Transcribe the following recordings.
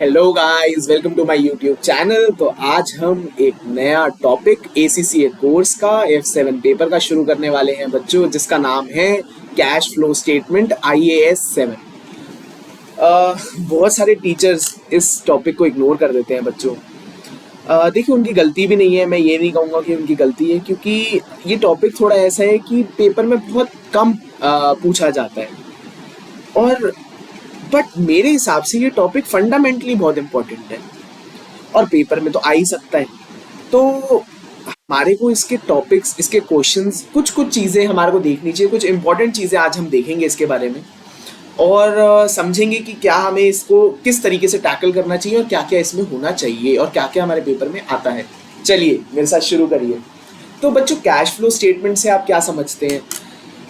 Hello guys, welcome to my YouTube channel. तो आज हम एक नया टॉपिक ACCA कोर्स का F7 पेपर का शुरू करने वाले हैं बच्चों, जिसका नाम है कैश फ्लो स्टेटमेंट IAS 7। बहुत सारे टीचर्स इस टॉपिक को इग्नोर कर देते हैं बच्चों। देखिए, उनकी गलती भी नहीं है, मैं ये नहीं कहूँगा कि उनकी गलती है, क्योंकि ये टॉपिक थोड़ा ऐसा है कि पेपर में बहुत कम पूछा जाता है। और बट मेरे हिसाब से ये टॉपिक फंडामेंटली बहुत इंपॉर्टेंट है और पेपर में तो आ ही सकता है। तो हमारे को इसके टॉपिक्स, इसके क्वेश्चंस, कुछ कुछ चीज़ें हमारे को देखनी चाहिए। कुछ इंपॉर्टेंट चीज़ें आज हम देखेंगे इसके बारे में और समझेंगे कि क्या हमें इसको किस तरीके से टैकल करना चाहिए और क्या क्या इसमें होना चाहिए और क्या क्या हमारे पेपर में आता है। चलिए मेरे साथ शुरू करिए। तो बच्चों, कैश फ्लो स्टेटमेंट से आप क्या समझते हैं?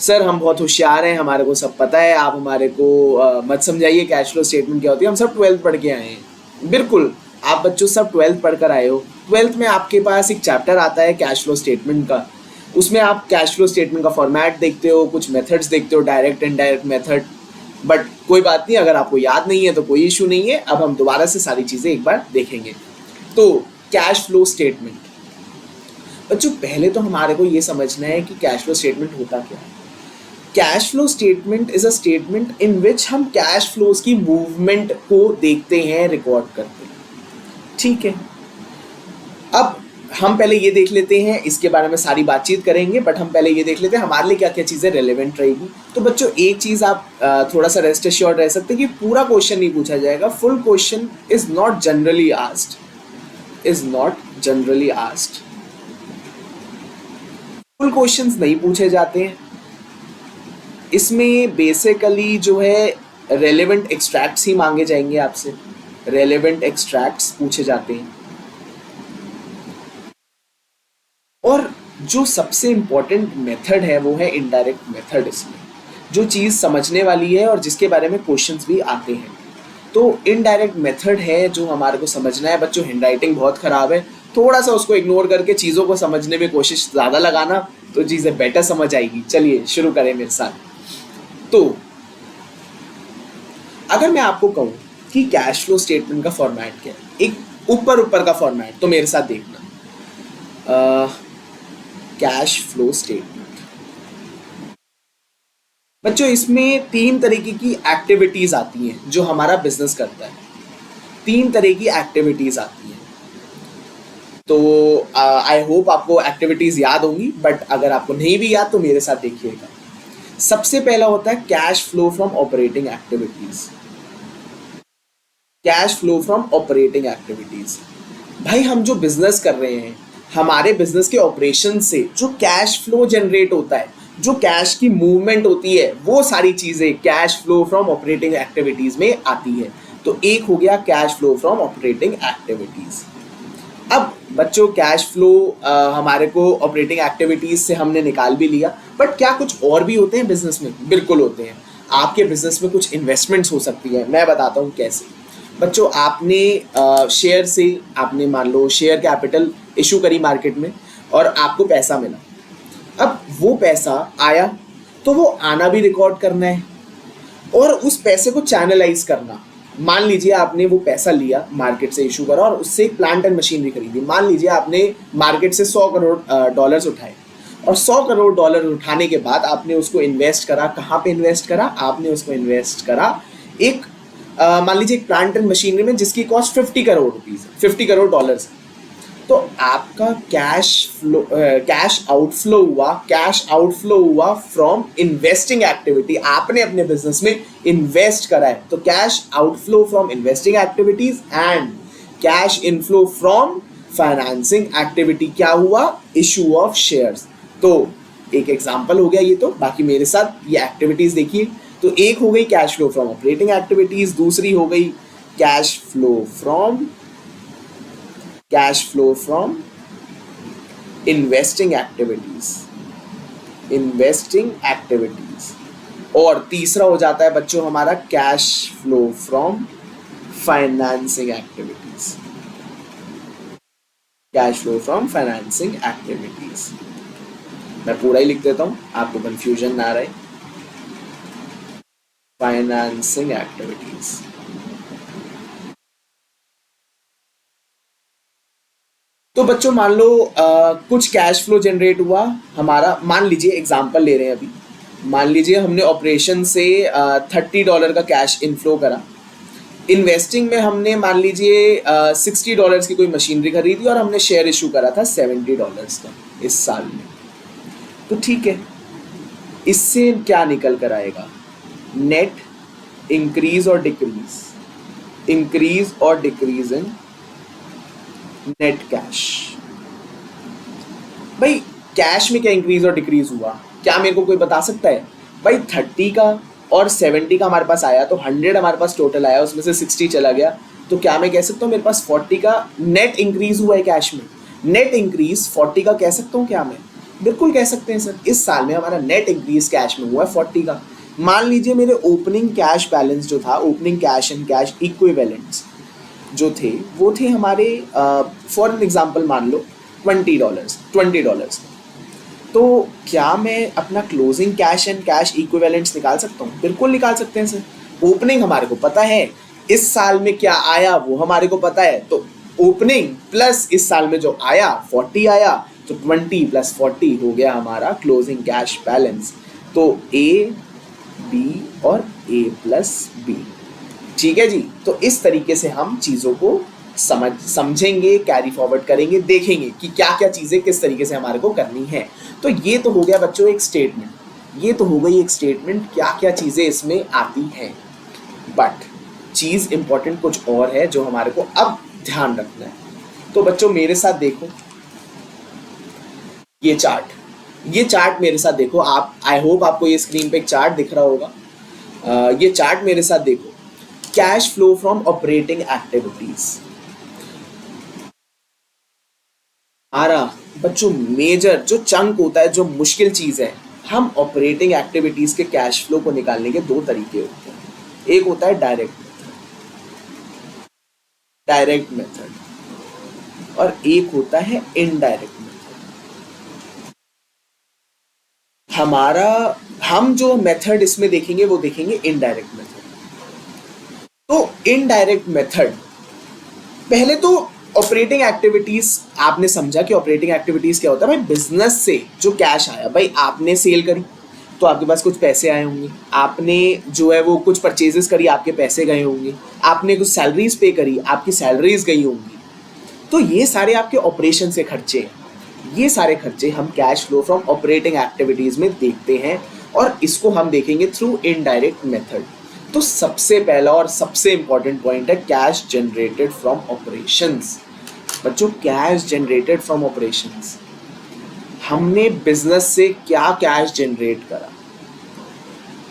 सर, हम बहुत होशियार हैं, हमारे को सब पता है, आप हमारे को मत समझाइए कैश फ्लो स्टेटमेंट क्या होती है, हम सब 12th पढ़ के आए हैं। बिल्कुल, आप बच्चों सब 12th पढ़ कर आए हो। 12th में आपके पास एक चैप्टर आता है कैश फ्लो स्टेटमेंट का। उसमें आप कैश फ्लो स्टेटमेंट का फॉर्मेट देखते हो, कुछ मेथड्स देखते हो, डायरेक्ट इनडायरेक्ट मेथड। बट कोई बात नहीं, अगर आपको याद नहीं है तो कोई इशू नहीं है। अब हम दोबारा से सारी चीज़ें एक बार देखेंगे। तो कैश फ्लो स्टेटमेंट बच्चों, पहले तो हमारे को ये समझना है कि कैश फ्लो स्टेटमेंट होता क्या है। Cash flow statement is a statement in which हम कैश फ्लोज की मूवमेंट को देखते हैं, रिकॉर्ड करते हैं। ठीक है। अब हम पहले ये देख लेते हैं, इसके बारे में सारी बातचीत करेंगे, बट हम पहले ये देख लेते हैं हमारे लिए क्या क्या चीज़ें रेलेवेंट रहेगी। तो बच्चों, एक चीज़ आप थोड़ा सा रेस्ट एश्योर्ड रह सकते हैं कि पूरा क्वेश्चन नहीं पूछा जाएगा। Full question is not generally asked, is not generally asked. Full questions नहीं पूछे जाते हैं इसमें। बेसिकली जो है, रेलेवेंट एक्सट्रैक्ट्स ही मांगे जाएंगे आपसे, रेलेवेंट एक्सट्रैक्ट्स पूछे जाते हैं। और जो सबसे इम्पोर्टेंट मेथड है वो है इनडायरेक्ट मेथड। इसमें जो चीज़ समझने वाली है और जिसके बारे में क्वेश्चंस भी आते हैं, तो इनडायरेक्ट मेथड है जो हमारे को समझना है। बच्चों, हैंडराइटिंग बहुत ख़राब है, थोड़ा सा उसको इग्नोर करके चीज़ों को समझने में कोशिश ज़्यादा लगाना, तो चीज़ें बेटर समझ आएगी। चलिए शुरू करें मेरे साथ। तो अगर मैं आपको कहूँ कि कैश फ्लो स्टेटमेंट का फॉर्मेट क्या है, एक ऊपर ऊपर का फॉर्मेट, तो मेरे साथ देखना। कैश फ्लो स्टेटमेंट बच्चों, इसमें तीन तरीके की एक्टिविटीज आती हैं जो हमारा बिजनेस करता है। तीन तरह की एक्टिविटीज आती हैं। तो आई होप आपको एक्टिविटीज याद होंगी, बट अगर आपको नहीं भी याद तो मेरे साथ देखिएगा। सबसे पहला होता है cash flow from operating activities. Cash flow from operating activities, भाई हम जो बिजनेस कर रहे हैं, हमारे बिजनेस के ऑपरेशन से जो कैश फ्लो जनरेट होता है, जो कैश की मूवमेंट होती है, वो सारी चीजें cash flow from operating activities में आती है। तो एक हो गया cash flow from operating activities. अब बच्चों, कैश फ्लो हमारे को ऑपरेटिंग एक्टिविटीज से हमने निकाल भी लिया, बट क्या कुछ और भी होते हैं बिजनेस में? बिल्कुल होते हैं। आपके बिजनेस में कुछ इन्वेस्टमेंट्स हो सकती है, मैं बताता हूँ कैसे। बच्चों, आपने शेयर से, आपने मान लो शेयर कैपिटल इशू करी मार्केट में और आपको पैसा मिला। अब वो पैसा आया तो वो आना भी रिकॉर्ड करना है और उस पैसे को चैनलाइज करना। मान लीजिए आपने वो पैसा लिया, मार्केट से इशू करा और उससे एक प्लांट एंड मशीनरी खरीदी। मान लीजिए आपने मार्केट से 100 करोड़ डॉलर्स उठाए और 100 करोड़ डॉलर उठाने के बाद आपने उसको इन्वेस्ट करा। कहाँ पे इन्वेस्ट करा? आपने उसको इन्वेस्ट करा एक मान लीजिए एक प्लांट एंड मशीनरी में जिसकी cost 50 crore rupees, 50 crore dollars है। तो आपका कैश आउटफ्लो हुआ फ्रॉम इन्वेस्टिंग एक्टिविटी। आपने अपने बिजनेस में इन्वेस्ट करा है, तो cash outflow from investing activities and cash inflow from financing activity. क्या हुआ? Issue of shares. तो एक एग्जांपल हो गया ये, तो बाकी मेरे साथ ये एक्टिविटीज देखिए। तो एक हो गई cash flow from operating activities, दूसरी हो गई cash flow from investing activities, और तीसरा हो जाता है बच्चों हमारा cash flow from financing activities. मैं पूरा ही लिख देता हूं, आपको कंफ्यूजन ना रहे। Financing activities. तो बच्चों मान लो कुछ कैश फ्लो जनरेट हुआ हमारा, मान लीजिए एग्जांपल ले रहे हैं अभी, मान लीजिए हमने ऑपरेशन से $30 का कैश इनफ्लो करा। इन्वेस्टिंग में हमने मान लीजिए $60 की कोई मशीनरी खरीदी और हमने शेयर इशू करा था $70 का इस साल में। तो ठीक है, इससे क्या निकल कर आएगा? नेट इंक्रीज और डिक्रीज, इंक्रीज और डिक्रीज इन नेट कैश। भाई कैश में क्या इंक्रीज और डिक्रीज हुआ, क्या मेरे को कोई बता सकता है? भाई 30 का और 70 का हमारे पास आया, तो 100 हमारे पास टोटल आया, उसमें से 60 चला गया, तो क्या मैं कह सकता हूँ मेरे पास 40 का नेट इंक्रीज हुआ है कैश में? नेट इंक्रीज 40 का कह सकता हूँ क्या मैं? बिल्कुल कह सकते हैं सर। इस साल में हमारा नेट इंक्रीज कैश में हुआ है 40 का। मान लीजिए मेरे ओपनिंग कैश बैलेंस जो था, opening cash and cash equivalents जो थे वो थे हमारे, फॉर एन एग्जाम्पल मान लो $20। तो क्या मैं अपना closing cash and cash equivalents निकाल सकता हूँ? बिल्कुल निकाल सकते हैं सर। ओपनिंग हमारे को पता है, इस साल में क्या आया वो हमारे को पता है, तो ओपनिंग प्लस इस साल में जो आया 40 आया, तो 20 + 40 हो गया हमारा क्लोजिंग कैश बैलेंस। तो ए बी और A + B। ठीक है जी। तो इस तरीके से हम चीज़ों को समझेंगे, कैरी फॉरवर्ड करेंगे, देखेंगे कि क्या क्या चीज़ें किस तरीके से हमारे को करनी है। तो ये तो हो गया बच्चों एक स्टेटमेंट, ये तो हो गई एक स्टेटमेंट क्या क्या चीज़ें इसमें आती हैं। बट चीज़ इंपॉर्टेंट कुछ और है जो हमारे को अब ध्यान रखना है। तो बच्चों मेरे साथ देखो ये चार्ट, ये चार्ट मेरे साथ देखो आप। आई होप आपको ये स्क्रीन पे एक चार्ट दिख रहा होगा। ये चार्ट मेरे साथ देखो, cash flow from operating activities. हमारा बच्चों मेजर जो चंक होता है, जो मुश्किल चीज है, हम ऑपरेटिंग एक्टिविटीज के कैश फ्लो को निकालने के दो तरीके होते हैं। एक होता है डायरेक्ट मेथड और एक होता है इनडायरेक्ट मेथड। हम जो मेथड इसमें देखेंगे वो देखेंगे इनडायरेक्ट मेथड। तो इनडायरेक्ट मेथड, पहले तो ऑपरेटिंग एक्टिविटीज आपने समझा कि ऑपरेटिंग एक्टिविटीज क्या होता है। भाई बिजनेस से जो कैश आया, भाई आपने सेल करी तो आपके पास कुछ पैसे आए होंगे, आपने जो है वो कुछ परचेजेस करी, आपके पैसे गए होंगे, आपने कुछ सैलरीज पे करी, आपकी सैलरीज गई होंगी। तो ये सारे आपके ऑपरेशन से खर्चे हैं। ये सारे खर्चे हम cash flow from operating activities में देखते हैं और इसको हम देखेंगे थ्रू इनडायरेक्ट मेथड। तो सबसे पहला और सबसे इंपॉर्टेंट पॉइंट है कैश जनरेटेड फ्रॉम ऑपरेशंस। बच्चों कैश जनरेटेड फ्रॉम ऑपरेशंस, हमने बिजनेस से क्या कैश जनरेट करा।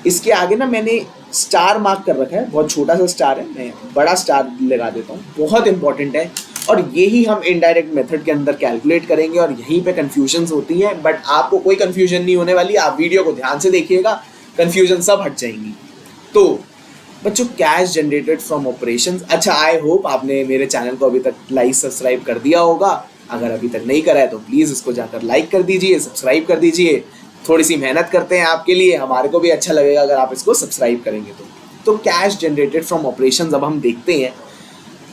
इसके आगे ना मैंने स्टार मार्क कर रखा है, बहुत छोटा सा स्टार है, मैं बड़ा स्टार लगा देता हूँ, बहुत इंपॉर्टेंट है। और यही हम इनडायरेक्ट मेथड के अंदर कैलकुलेट करेंगे और यहीं पे कन्फ्यूजन्स होती है। बट आपको कोई कन्फ्यूजन नहीं होने वाली, आप वीडियो को ध्यान से देखिएगा, कन्फ्यूजन सब हट जाएंगी। तो बच्चों कैश जनरेटेड फ्रॉम ऑपरेशंस, अच्छा आई होप आपने मेरे चैनल को अभी तक लाइक सब्सक्राइब कर दिया होगा। अगर अभी तक नहीं करा है तो प्लीज़ इसको जाकर लाइक कर दीजिए, सब्सक्राइब कर दीजिए। थोड़ी सी मेहनत करते हैं आपके लिए, हमारे को भी अच्छा लगेगा अगर आप इसको सब्सक्राइब करेंगे तो कैश जनरेटेड फ्रॉम ऑपरेशंस अब हम देखते हैं।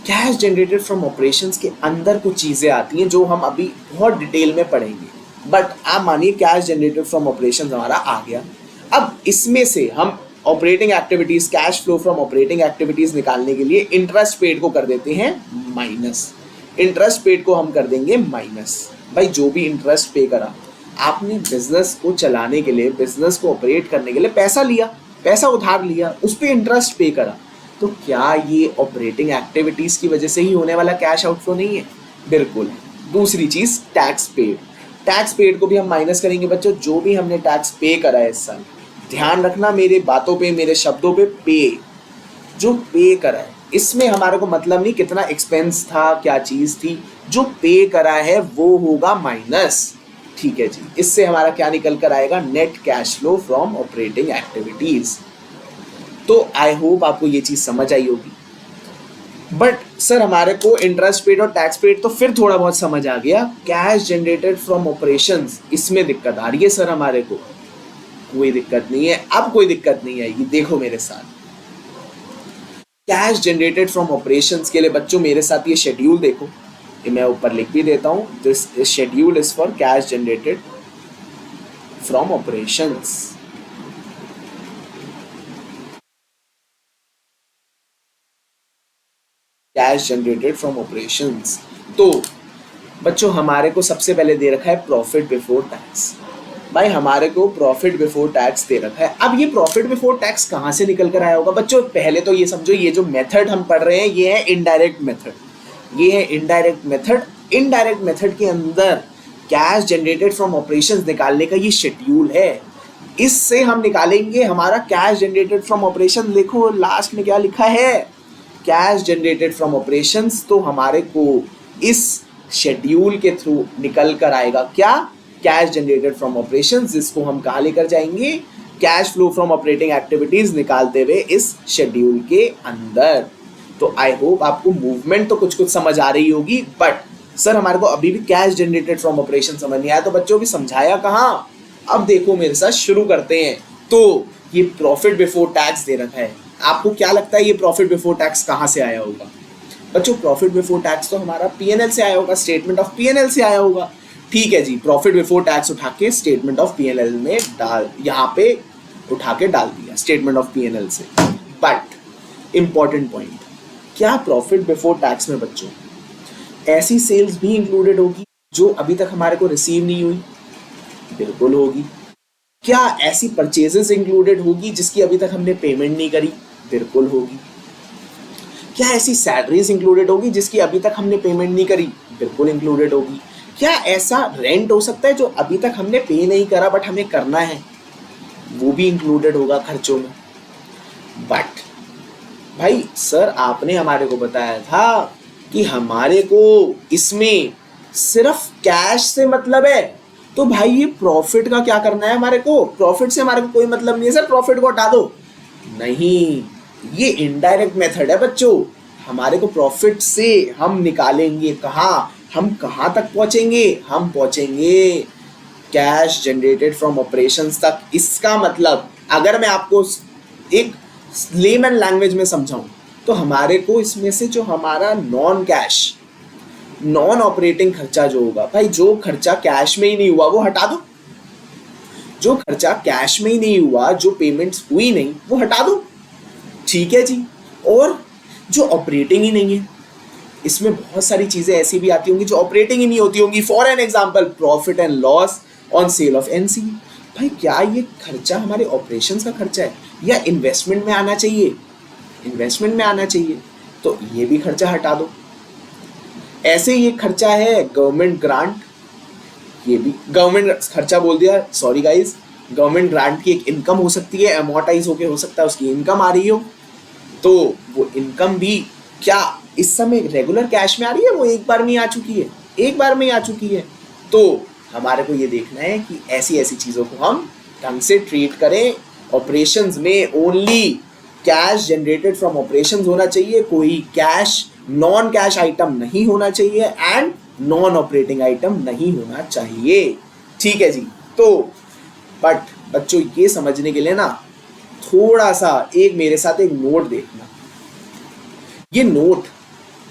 कैश जनरेटेड फ्रॉम ऑपरेशंस के अंदर कुछ चीज़ें आती हैं जो हम अभी बहुत डिटेल में पढ़ेंगे। बट आप मानिए कैश जनरेटेड फ्रॉम ऑपरेशंस हमारा आ गया। अब इसमें से हम operating activities, cash flow from operating activities निकालने के लिए इंटरेस्ट पेड को कर देते हैं माइनस। इंटरेस्ट पेड को हम कर देंगे माइनस। भाई जो भी इंटरेस्ट पे करा, आपने बिजनेस को चलाने के लिए, बिजनेस को ऑपरेट करने के लिए पैसा लिया, पैसा उधार लिया, उस पर इंटरेस्ट पे करा, तो क्या ये ऑपरेटिंग एक्टिविटीज की वजह से ही होने वाला कैश आउटफ्लो नहीं है? बिल्कुल। दूसरी चीज टैक्स पेड, टैक्स पेड को भी हम माइनस करेंगे। बच्चों जो भी हमने टैक्स पे करा है इस साल, ध्यान रखना मेरे बातों पे, मेरे शब्दों पे, पे जो पे करा है, इसमें हमारे को मतलब नहीं कितना एक्सपेंस था, क्या चीज थी, जो पे करा है वो होगा माइनस। ठीक है जी। इससे हमारा क्या निकल कर आएगा? Net cash flow from operating activities. तो आई होप आपको ये चीज समझ आई होगी। बट सर हमारे को इंटरेस्ट पेड और टैक्स पेड तो फिर थोड़ा बहुत समझ आ गया, कैश जनरेटेड फ्रॉम ऑपरेशंस इसमें दिक्कत आ रही है सर हमारे को। कोई दिक्कत नहीं है, अब कोई दिक्कत नहीं आएगी। देखो मेरे साथ कैश जनरेटेड फ्रॉम ऑपरेशंस के लिए बच्चों मेरे साथ ये शेड्यूल देखो। ये मैं ऊपर लिख भी देता हूँ, this schedule is for cash generated from operations. Cash generated from operations. तो बच्चों हमारे को सबसे पहले दे रखा है प्रॉफिट बिफोर टैक्स। भाई हमारे को प्रॉफिट बिफोर टैक्स दे रखा है। अब ये प्रॉफिट बिफोर टैक्स कहाँ से निकल कर आया होगा बच्चों? पहले तो ये समझो, ये जो मेथड हम पढ़ रहे हैं ये है इनडायरेक्ट मेथड। ये है इनडायरेक्ट मेथड। इनडायरेक्ट मेथड के अंदर कैश जनरेटेड फ्रॉम ऑपरेशंस निकालने का ये शेड्यूल है। इससे हम निकालेंगे हमारा कैश जनरेटेड फ्रॉम ऑपरेशन। देखो लास्ट में क्या लिखा है, कैश जनरेटेड फ्रॉम ऑपरेशंस। तो हमारे को इस शेड्यूल के थ्रू निकल कर आएगा क्या, कैश जनरेटेड फ्रॉम ऑपरेशंस, जिसको हम कहाँ लेकर जाएंगे, cash flow from operating activities निकालते हुए इस शेड्यूल के अंदर। तो आई होप आपको मूवमेंट तो कुछ कुछ समझ आ रही होगी, बट सर हमारे को अभी भी कैश जनरेटेड फ्रॉम ऑपरेशन समझ नहीं आया। तो बच्चों भी समझाया कहाँ, अब देखो मेरे साथ शुरू करते हैं। तो ये प्रॉफिट बिफोर टैक्स दे रखा है। आपको क्या लगता है ये प्रॉफिट बिफोर टैक्स कहाँ से आया होगा? बच्चों प्रॉफिट बिफोर टैक्स तो हमारा पीएनएल से आया होगा, स्टेटमेंट ऑफ पीएनएल से आया होगा। ठीक है जी, प्रॉफिट बिफोर टैक्स उठा के स्टेटमेंट ऑफ पीएनएल में डाल, यहाँ पे उठा के डाल दिया स्टेटमेंट ऑफ पीएनएल से। बट इंपॉर्टेंट पॉइंट, क्या प्रॉफिट बिफोर टैक्स में बच्चों ऐसी सेल्स भी इंक्लूडेड होगी जो अभी तक हमारे को रिसीव नहीं हुई? बिल्कुल होगी। क्या ऐसी परचेजेस इंक्लूडेड होगी जिसकी अभी तक हमने पेमेंट नहीं करी? बिल्कुल होगी। क्या ऐसी सैलरीज इंक्लूडेड होगी जिसकी अभी तक हमने पेमेंट नहीं करी? बिल्कुल इंक्लूडेड होगी। क्या ऐसा रेंट हो सकता है जो अभी तक हमने पे नहीं करा बट हमें करना है? वो भी इंक्लूडेड होगा खर्चों में। बट भाई सर आपने हमारे को बताया था कि हमारे को इसमें सिर्फ कैश से मतलब है, तो भाई ये प्रॉफिट का क्या करना है हमारे को? प्रॉफिट से हमारे को कोई मतलब नहीं है सर, प्रॉफिट को हटा दो। नहीं, ये इनडायरेक्ट मेथड है बच्चों। हमारे को प्रॉफिट से हम निकालेंगे कहाँ, हम कहाँ तक पहुंचेंगे? हम पहुंचेंगे कैश जनरेटेड फ्रॉम ऑपरेशंस तक। इसका मतलब अगर मैं आपको एक लेमन लैंग्वेज में समझाऊं तो हमारे को इसमें से जो हमारा नॉन कैश, नॉन ऑपरेटिंग खर्चा जो होगा, भाई जो खर्चा कैश में ही नहीं हुआ वो हटा दो। जो खर्चा कैश में ही नहीं हुआ, जो पेमेंट्स हुई नहीं, वो हटा दो। ठीक है जी। और जो ऑपरेटिंग ही नहीं है, इसमें बहुत सारी चीजें ऐसी भी आती होंगी जो ऑपरेटिंग ही नहीं होती होंगी। For an example profit and loss on sale of NC. भाई क्या ये खर्चा हमारे ऑपरेशंस का खर्चा है या इन्वेस्टमेंट में आना चाहिए? इन्वेस्टमेंट में आना चाहिए, तो ये भी खर्चा हटा दो। ऐसे ही एक खर्चा है गवर्नमेंट ग्रांट, ये भी गवर्नमेंट खर्चा बोल दिया, सॉरी गाइस। गवर्नमेंट ग्रांट की एक इनकम हो सकती है, अमोर्टाइज होके हो सकता है उसकी इनकम आ रही हो, तो वो इनकम भी क्या इस समय रेगुलर कैश में आ रही है? वो एक बार में आ चुकी है, एक बार में आ चुकी है। तो हमारे को ये देखना है कि ऐसी ऐसी चीज़ों को हम ढंग से ट्रीट करें। ऑपरेशंस में only cash generated from operations होना चाहिए, कोई कैश नॉन कैश आइटम नहीं होना चाहिए एंड नॉन ऑपरेटिंग आइटम नहीं होना चाहिए। ठीक है जी। तो बट बच्चों ये समझने के लिए ना थोड़ा सा एक मेरे साथ एक नोट देखना। ये नोट,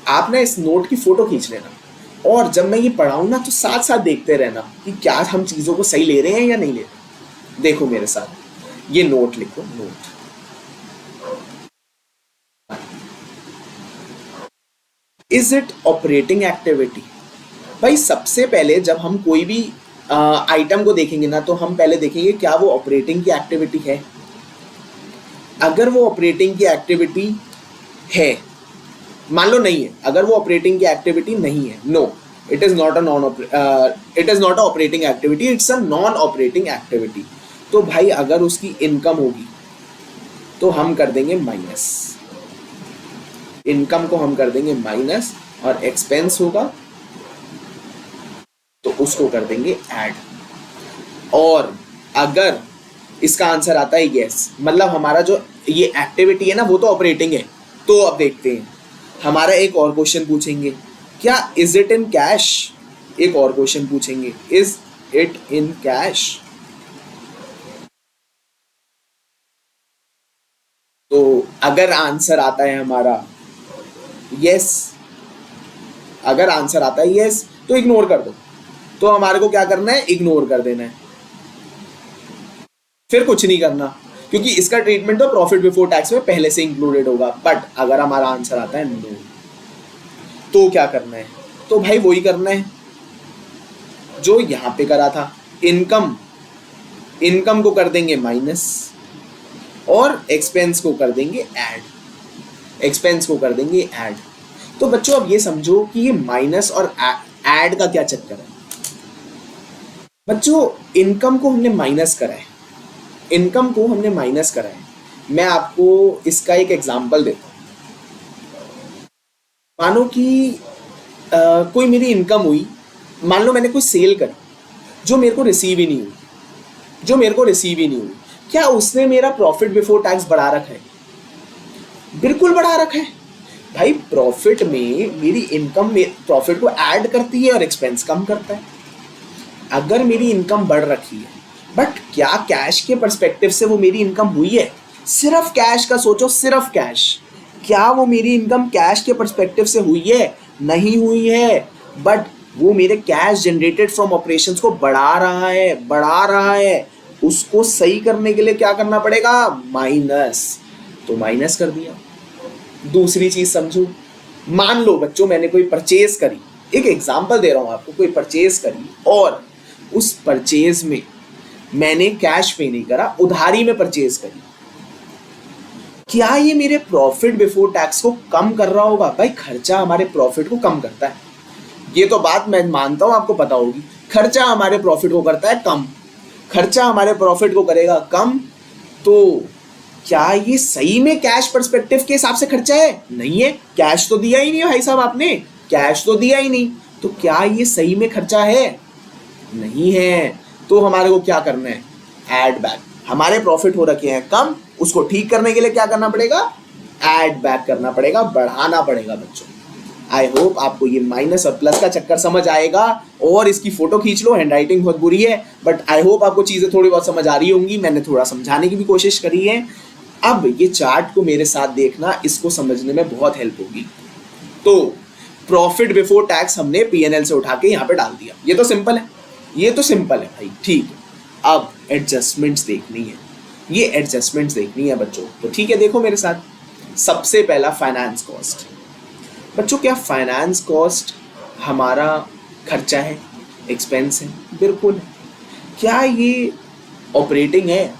आप ना इस नोट की फोटो खींच लेना और जब मैं ये पढ़ाऊँ ना तो साथ साथ देखते रहना कि क्या हम चीज़ों को सही ले रहे हैं या नहीं ले रहे। देखो मेरे साथ, ये नोट लिखो, note. Is it operating activity? भाई सबसे पहले जब हम कोई भी आइटम को देखेंगे ना तो हम पहले देखेंगे क्या वो ऑपरेटिंग की एक्टिविटी है। अगर वो ऑपरेटिंग की एक्टिविटी है, मान लो नहीं है, अगर वो ऑपरेटिंग की एक्टिविटी नहीं है, no it is not a operating activity, it's a non operating activity. तो भाई अगर उसकी इनकम होगी तो हम कर देंगे माइनस, इनकम को हम कर देंगे माइनस, और एक्सपेंस होगा तो उसको कर देंगे ऐड। और अगर इसका आंसर आता है यस, मतलब हमारा जो ये एक्टिविटी है ना वो तो ऑपरेटिंग है। तो अब देखते हैं, हमारा एक और क्वेश्चन पूछेंगे, क्या इज इट इन कैश? एक और क्वेश्चन पूछेंगे, इज इट इन कैश? तो अगर आंसर आता है हमारा यस, अगर आंसर आता है यस तो इग्नोर कर दो, तो हमारे को क्या करना है, इग्नोर कर देना है, फिर कुछ नहीं करना, क्योंकि इसका ट्रीटमेंट तो प्रॉफिट बिफोर टैक्स में पहले से इंक्लूडेड होगा। बट अगर हमारा आंसर आता है नो, तो क्या करना है, तो भाई वही करना है जो यहां पे करा था, इनकम को कर देंगे माइनस और एक्सपेंस को कर देंगे ऐड। तो बच्चों अब ये समझो कि ये माइनस और ऐड का क्या चक्कर है। बच्चों इनकम को हमने माइनस करा है, मैं आपको इसका एक एग्जांपल देता हूं। मानो कि कोई मेरी इनकम हुई, मान लो मैंने कोई सेल करी जो मेरे को रिसीव ही नहीं हुई, क्या उसने मेरा प्रॉफिट बिफोर टैक्स बढ़ा रखा है? बिल्कुल बढ़ा रखा है भाई। प्रॉफिट में मेरी इनकम प्रॉफिट को ऐड करती है और एक्सपेंस कम करता है। अगर मेरी इनकम बढ़ रखी है, बट क्या कैश के पर्सपेक्टिव से वो मेरी इनकम हुई है? सिर्फ कैश का सोचो, सिर्फ कैश, क्या वो मेरी इनकम कैश के पर्सपेक्टिव से हुई है? नहीं हुई है। बट वो मेरे कैश जनरेटेड फ्रॉम ऑपरेशंस को बढ़ा रहा है। उसको सही करने के लिए क्या करना पड़ेगा? माइनस, तो माइनस कर दिया। दूसरी चीज समझो, मान लो बच्चों मैंने कोई परचेज करी, एक एग्जांपल दे रहा हूं आपको, कोई परचेज करी और उस परचेज में मैंने कैश पे नहीं करा, उधारी में परचेज करी, क्या ये मेरे प्रॉफिट बिफोर टैक्स को कम कर रहा होगा? भाई खर्चा हमारे प्रॉफिट को कम करता है, ये तो बात मैं मानता हूं आपको पता होगी। खर्चा हमारे प्रॉफिट को करता है कम, खर्चा हमारे प्रॉफिट को करेगा कम, तो क्या ये सही में कैश पर्सपेक्टिव के हिसाब से खर्चा है? नहीं है, कैश तो दिया ही नहीं भाई साहब, आपने कैश तो दिया ही नहीं, तो क्या ये सही में खर्चा है? नहीं है। तो हमारे को क्या करना है? Add back. हमारे प्रॉफिट हो रखे हैं कम, उसको ठीक करने के लिए क्या करना पड़ेगा? ऐड बैक करना पड़ेगा, बढ़ाना पड़ेगा बच्चों। आई होप आपको ये माइनस और प्लस का चक्कर समझ आएगा, और इसकी फोटो खींच लो, हैंडराइटिंग बहुत बुरी है, बट आई होप आपको चीजें थोड़ी बहुत समझ आ रही होंगी। मैंने थोड़ा समझाने की भी कोशिश करी है। अब ये चार्ट को मेरे साथ देखना, इसको समझने में बहुत हेल्प होगी। तो प्रॉफिट बिफोर टैक्स हमने पीएनएल से उठा के यहाँ पे डाल दिया, ये तो सिंपल है भाई, ठीक है। अब एडजस्टमेंट्स देखनी है, बच्चों, तो ठीक है, देखो मेरे साथ। सबसे पहला फाइनेंस कॉस्ट। बच्चों क्या फाइनेंस कॉस्ट हमारा खर्चा है, एक्सपेंस है? बिल्कुल है। क्या ये ऑपरेटिंग है?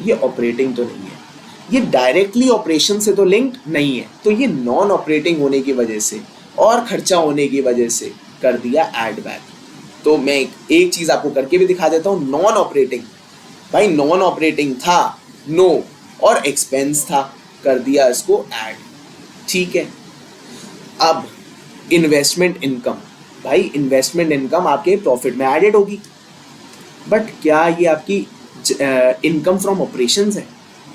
ये ऑपरेटिंग तो नहीं है, ये डायरेक्टली ऑपरेशन से तो लिंक्ड नहीं है, तो ये नॉन ऑपरेटिंग होने की वजह से और खर्चा होने की वजह से कर दिया ऐड बैक। तो मैं एक चीज आपको करके भी दिखा देता हूँ। नॉन ऑपरेटिंग, भाई नॉन ऑपरेटिंग था नो, और एक्सपेंस था, कर दिया इसको ऐड, ठीक है। अब इन्वेस्टमेंट इनकम, भाई इन्वेस्टमेंट इनकम आपके प्रॉफिट में एडेड होगी, बट क्या ये आपकी इनकम फ्रॉम ऑपरेशंस है?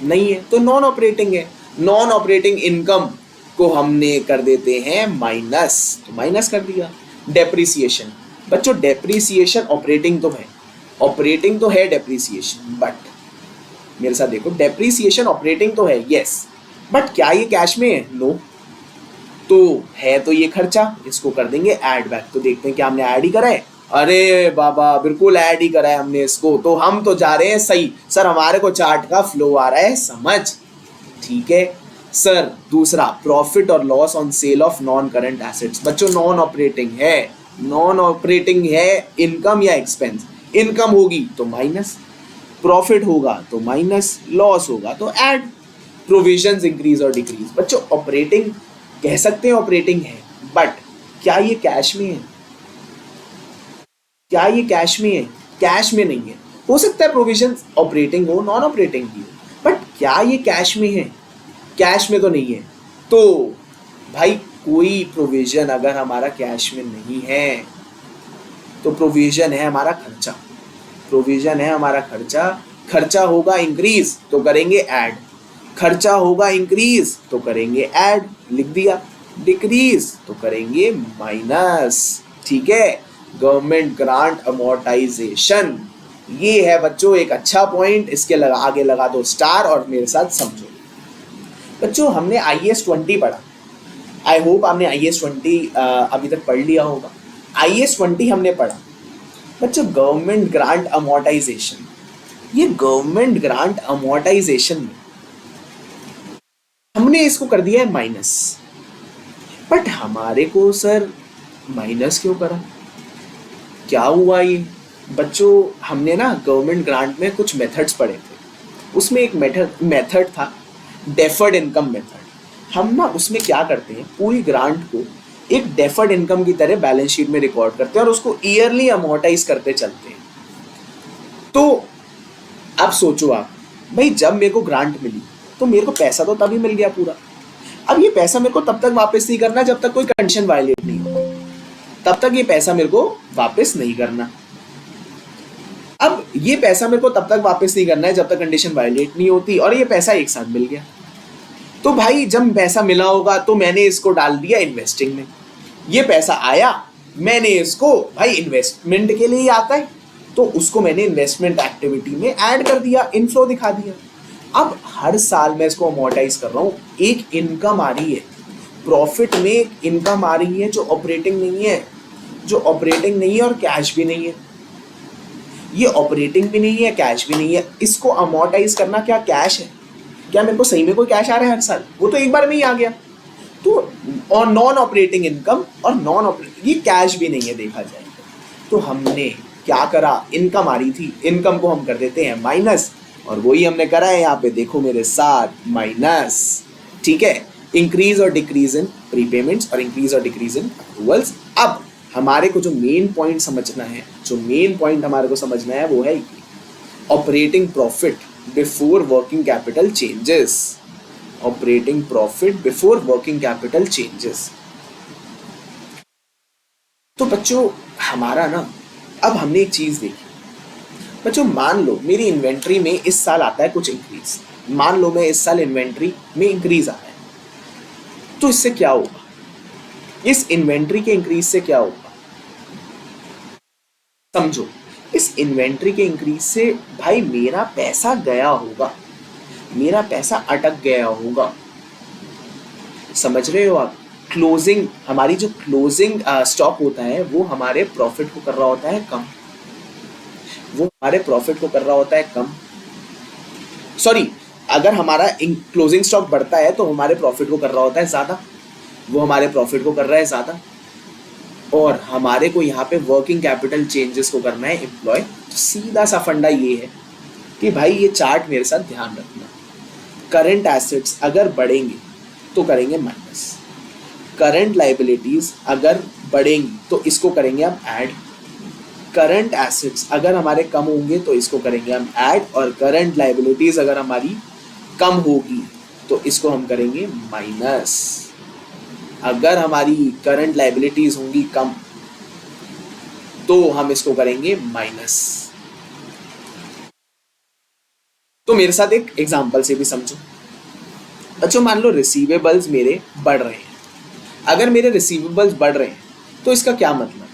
नहीं है, तो नॉन ऑपरेटिंग है। नॉन ऑपरेटिंग इनकम को हमने कर देते हैं माइनस, तो माइनस कर दिया। डेप्रिसिएशन, बच्चों डेप्रिसिएशन ऑपरेटिंग तो है डेप्रिसिएशन, बट मेरे साथ देखो, डेप्रिसिएशन ऑपरेटिंग तो है यस, बट क्या ये कैश में है? नो, तो है तो ये खर्चा, इसको कर देंगे ऐड बैक। तो देखते हैं क्या हमने ऐड ही करा है। अरे बाबा बिल्कुल ऐड ही करा है हमने इसको, तो हम तो जा रहे हैं सही। सर हमारे को चार्ट का फ्लो आ रहा है समझ, ठीक है सर। दूसरा, प्रॉफिट और loss on sale of non current assets. बच्चों नॉन ऑपरेटिंग है इनकम या एक्सपेंस? इनकम होगी तो माइनस, प्रॉफिट होगा तो माइनस, लॉस होगा तो ऐड। प्रोविजंस इंक्रीज और डिक्रीज, बच्चों ऑपरेटिंग कह सकते हैं, ऑपरेटिंग है, बट क्या ये कैश में है? कैश में नहीं है। हो सकता है प्रोविजन ऑपरेटिंग हो, नॉन ऑपरेटिंग भी हो, बट क्या ये कैश में है? कैश में तो नहीं है। तो भाई कोई प्रोविजन अगर हमारा कैश में नहीं है तो प्रोविजन है हमारा खर्चा। खर्चा होगा इंक्रीज तो करेंगे ऐड, खर्चा होगा इंक्रीज तो करेंगे ऐड, लिख दिया। डिक्रीज तो करेंगे माइनस, ठीक है। गवर्नमेंट ग्रांट अमोर्टाइजेशन, ये है बच्चों एक अच्छा पॉइंट, इसके आगे लगा दो स्टार और मेरे साथ समझो। बच्चों हमने IAS 20 पढ़ा। आई होप आपने IAS 20 अभी तक पढ़ लिया होगा। IAS 20 हमने पढ़ा बच्चों, गवर्नमेंट ग्रांट अमोर्टाइजेशन। ये गवर्नमेंट ग्रांट अमोर्टाइजेशन में हमने इसको कर दिया है माइनस, बट हमारे को सर माइनस क्यों करा, क्या हुआ ये बच्चों? हमने ना गवर्नमेंट ग्रांट में कुछ मेथड्स पढ़े थे, उसमें एक मेथड था डेफर्ड इनकम मेथड। हम ना उसमें क्या करते हैं, पूरी ग्रांट को एक डेफर्ड इनकम की तरह बैलेंस शीट में रिकॉर्ड करते हैं और उसको ईयरली अमोर्टाइज करते चलते हैं। तो अब सोचो आप, भाई जब मेरे को ग्रांट मिली तो मेरे को पैसा तो तभी मिल गया पूरा, अब ये पैसा मेरे को तब तक वापस नहीं करना जब तक कोई कंडीशन वायलेट नहीं हो, तब तक ये पैसा मेरे को वापस नहीं करना। अब ये पैसा मेरे को तब तक वापस नहीं करना है जब तक कंडीशन वायलेट नहीं होती, और ये पैसा एक साथ मिल गया। तो भाई जब पैसा मिला होगा तो मैंने इसको डाल दिया इन्वेस्टिंग में, ये पैसा आया मैंने इसको, भाई इन्वेस्टमेंट के लिए ही आता है तो उसको मैंने इन्वेस्टमेंट एक्टिविटी में ऐड कर दिया, इनफ्लो दिखा दिया। अब हर साल मैं इसको अमोर्टाइज कर रहा हूँ, एक इनकम आ रही है, प्रॉफिट में एक इनकम आ रही है जो ऑपरेटिंग नहीं है, जो ऑपरेटिंग नहीं है और कैश भी नहीं है, ये ऑपरेटिंग भी नहीं है कैश भी नहीं है। इसको अमोर्टाइज करना क्या कैश है? क्या मेरे को सही में कोई कैश आ रहा है हर साल? वो तो एक बार में ही आ गया। तो और नॉन ऑपरेटिंग इनकम और नॉन ऑपरेटिंग, ये कैश भी नहीं है देखा जाए तो हमने क्या करा, इनकम आ रही थी, इनकम को हम कर देते हैं माइनस, और वही हमने करा है यहाँ पे, देखो मेरे साथ माइनस। ठीक है, इंक्रीज और डिक्रीज इन प्रीपेमेंट्स और इंक्रीज और डिक्रीज इन अप्रूवल्स। अब हमारे को जो मेन पॉइंट समझना है, जो मेन पॉइंट हमारे को समझना है वो है operating profit before working capital changes. Operating profit before working capital changes. तो बच्चों हमारा ना, अब हमने एक चीज देखी बच्चों, मान लो मेरी इन्वेंट्री में इस साल आता है कुछ इंक्रीज, मान लो मैं इस साल इन्वेंट्री में इंक्रीज आ रहा है, तो इससे क्या होगा, इस इन्वेंट्री के इंक्रीज से क्या होगा? समझो, इस इन्वेंट्री के इंक्रीज से भाई मेरा पैसा गया होगा, मेरा पैसा अटक गया होगा, समझ रहे हो आप? क्लोजिंग, हमारी जो क्लोजिंग स्टॉक होता है वो हमारे प्रॉफिट को कर रहा होता है कम, वो हमारे प्रॉफिट को कर रहा होता है कम, सॉरी, अगर हमारा क्लोजिंग स्टॉक बढ़ता है तो हमारे प्रॉफिट को कर रहा होता है ज्यादा, वो हमारे प्रॉफिट को कर रहा है ज्यादा, और हमारे को यहाँ पे वर्किंग कैपिटल चेंजेस को करना है एम्प्लॉय। तो सीधा सा फंडा ये है कि भाई ये चार्ट मेरे साथ ध्यान रखना, करंट एसेट्स अगर बढ़ेंगे तो करेंगे माइनस, करंट लाइबिलिटीज अगर बढ़ेंगी तो इसको करेंगे हम ऐड, करंट एसेट्स अगर हमारे कम होंगे तो इसको करेंगे हम ऐड, और करंट लाइबिलिटीज अगर हमारी कम होगी तो इसको हम करेंगे माइनस। अगर हमारी करंट लाइबिलिटीज होंगी कम तो हम इसको करेंगे माइनस। तो मेरे साथ एक एग्जांपल से भी समझो बच्चों, मान लो रिसीवेबल्स मेरे बढ़ रहे हैं, अगर मेरे रिसीवेबल्स बढ़ रहे हैं तो इसका क्या मतलब है?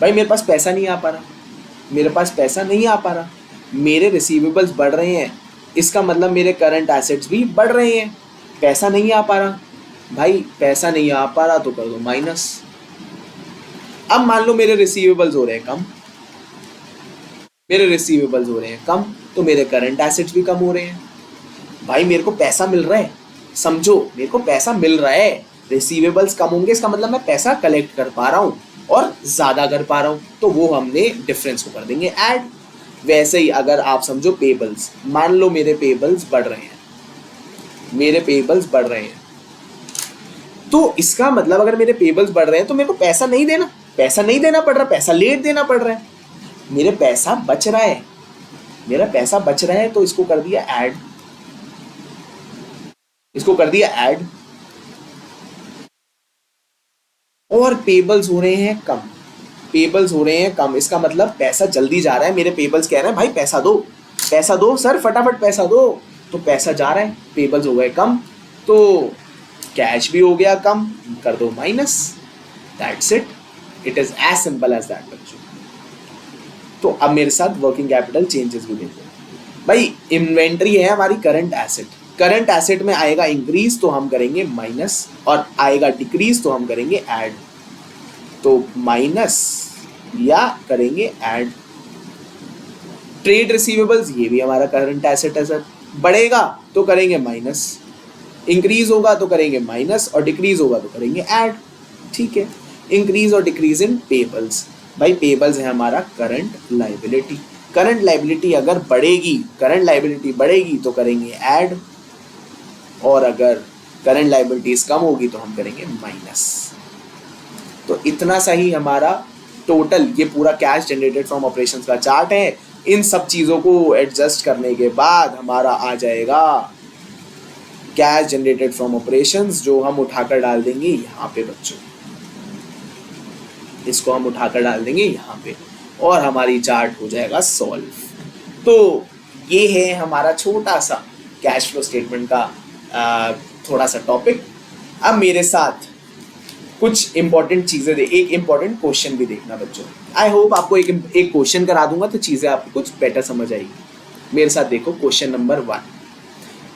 भाई मेरे पास पैसा नहीं आ पा रहा, मेरे पास पैसा नहीं आ पा रहा, मेरे रिसीवेबल्स बढ़ रहे हैं, इसका मतलब मेरे करंट एसेट्स भी बढ़ रहे हैं, पैसा नहीं आ पा रहा, भाई पैसा नहीं आ पा रहा तो कर दो माइनस। अब मान लो मेरे रिसीवेबल्स हो रहे हैं कम, मेरे रिसीवेबल्स हो रहे हैं कम तो मेरे करंट एसेट्स भी कम हो रहे हैं, भाई मेरे को पैसा मिल रहा है, समझो मेरे को पैसा मिल रहा है, रिसीवेबल्स कम होंगे इसका मतलब मैं पैसा कलेक्ट कर पा रहा हूँ और ज्यादा कर पा रहा हूँ, तो वो हमने डिफरेंस को कर देंगे ऐड। वैसे ही अगर आप समझो पेबल्स, मान लो मेरे पेबल्स बढ़ रहे हैं, मेरे पेबल्स बढ़ रहे हैं, तो इसका मतलब अगर मेरे पेबल्स बढ़ रहे हैं तो मेरे को पैसा नहीं देना, पैसा नहीं देना पड़ रहा, पैसा लेट देना पड़ रहा है, मेरे पैसा बच रहा है, मेरा पैसा बच रहा है तो इसको कर दिया ऐड, इसको कर दिया ऐड। और पेबल्स हो रहे हैं कम, पेबल्स हो रहे हैं कम, इसका मतलब पैसा जल्दी जा रहा है, मेरे पेबल्स कह रहे हैं भाई पैसा दो सर, फटाफट पैसा दो, तो पैसा जा रहा है, पेबल्स हो गए कम तो कैश भी हो गया कम, कर दो minus, that's it, it is as simple as that बच्चों। तो अब मेरे साथ वर्किंग कैपिटल चेंजेस भी देखो, भाई इन्वेंट्री है हमारी करंट एसेट, करंट एसेट में आएगा इंक्रीज तो हम करेंगे माइनस, और आएगा डिक्रीज तो हम करेंगे ऐड। तो माइनस या करेंगे ऐड। ट्रेड रिसीवेबल्स, ये भी हमारा करंट एसेट है सर, बढ़ेगा तो करेंगे माइनस, इंक्रीज होगा तो करेंगे माइनस, और डिक्रीज होगा तो करेंगे ऐड। ठीक है, इंक्रीज और डिक्रीज इन पेबल्स, भाई पेबल्स है हमारा करंट लाइबिलिटी। करंट लाइबिलिटी अगर बढ़ेगी, करंट लाइबिलिटी बढ़ेगी तो करेंगे ऐड, और अगर करंट लाइबिलिटीज कम होगी तो हम करेंगे माइनस। तो इतना सा ही हमारा टोटल ये पूरा कैश जनरेटेड फ्रॉम ऑपरेशंस का चार्ट है। इन सब चीज़ों को एडजस्ट करने के बाद हमारा आ जाएगा कैश जनरेटेड फ्रॉम ऑपरेशंस, जो हम उठाकर डाल देंगे यहाँ पे बच्चों, इसको हम उठाकर डाल देंगे यहाँ पे, और हमारी चार्ट हो जाएगा सॉल्व। तो ये है हमारा छोटा सा कैश फ्लो स्टेटमेंट का थोड़ा सा टॉपिक। अब मेरे साथ कुछ इंपॉर्टेंट चीज़ें एक इंपॉर्टेंट क्वेश्चन भी देखना बच्चों। आई होप आपको एक क्वेश्चन करा दूंगा तो चीज़ें आपको कुछ बेटर समझ आएगी। मेरे साथ देखो question number 1।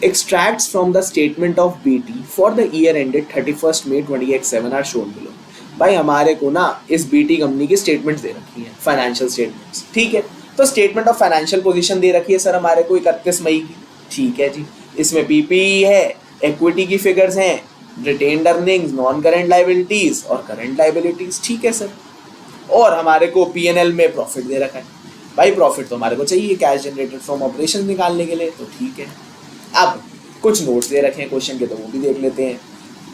Extracts from the statement of BT for the year ended 31 May 2027 are shown below. भाई हमारे को ना इस बीटी कंपनी की स्टेटमेंट्स दे रखी हैं, फाइनेंशियल स्टेटमेंट्स। ठीक है, तो स्टेटमेंट ऑफ फाइनेंशियल पोजीशन दे रखी है सर हमारे को 31 मई की। ठीक है जी, इसमें पीपीई है, इक्विटी की फिगर्स हैं, retained earnings, non current liabilities और करंट लाइबिलिटीज। ठीक है सर, और हमारे को पीएनएल में प्रॉफिट दे रखा है। भाई प्रॉफिट तो हमारे को चाहिए कैश जनरेटेड फ्रॉम ऑपरेशन निकालने के लिए, तो ठीक है। अब कुछ नोट्स दे रखे हैं क्वेश्चन के, तो वो भी देख लेते हैं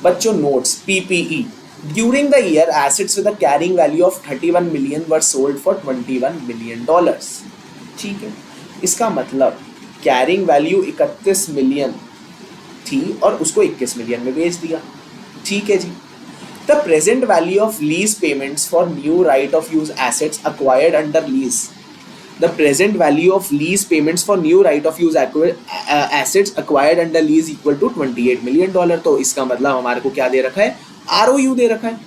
बच्चों। Notes, PPE during the year assets with a carrying value of 31 million were sold for $21 million. ठीक है, इसका मतलब कैरिंग वैल्यू 31 मिलियन थी और उसको 21 मिलियन में बेच दिया। ठीक है जी। The present value of lease payments for new right of use assets acquired under lease, the present value of lease payments for new right of use assets acquired under lease equal to $28 million. तो इसका मतलब हमारे को क्या दे रखा है, आरओयू दे रखा है,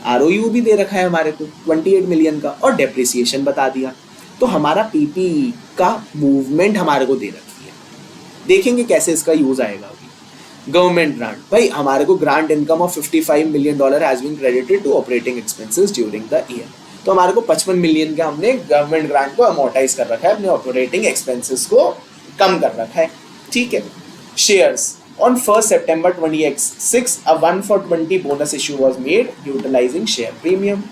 आरओयू भी दे रखा है हमारे को 28 मिलियन का, और डेप्रिसिएशन बता दिया। तो हमारा पीपीई का मूवमेंट हमारे को दे रखी है, देखेंगे कैसे इसका यूज आएगा। गवर्नमेंट ग्रांट, भाई हमारे को grant income of $55 million has been credited to operating expenses during the year. तो हमारे को 55 मिलियन का हमने गवर्नमेंट ग्रांट को अमोर्टाइज कर रखा है, अपने ऑपरेटिंग एक्सपेंसेस को कम कर रखा है। ठीक है। Shares, on 1st September 2026 a 1-for-20 bonus issue was made utilizing share premium.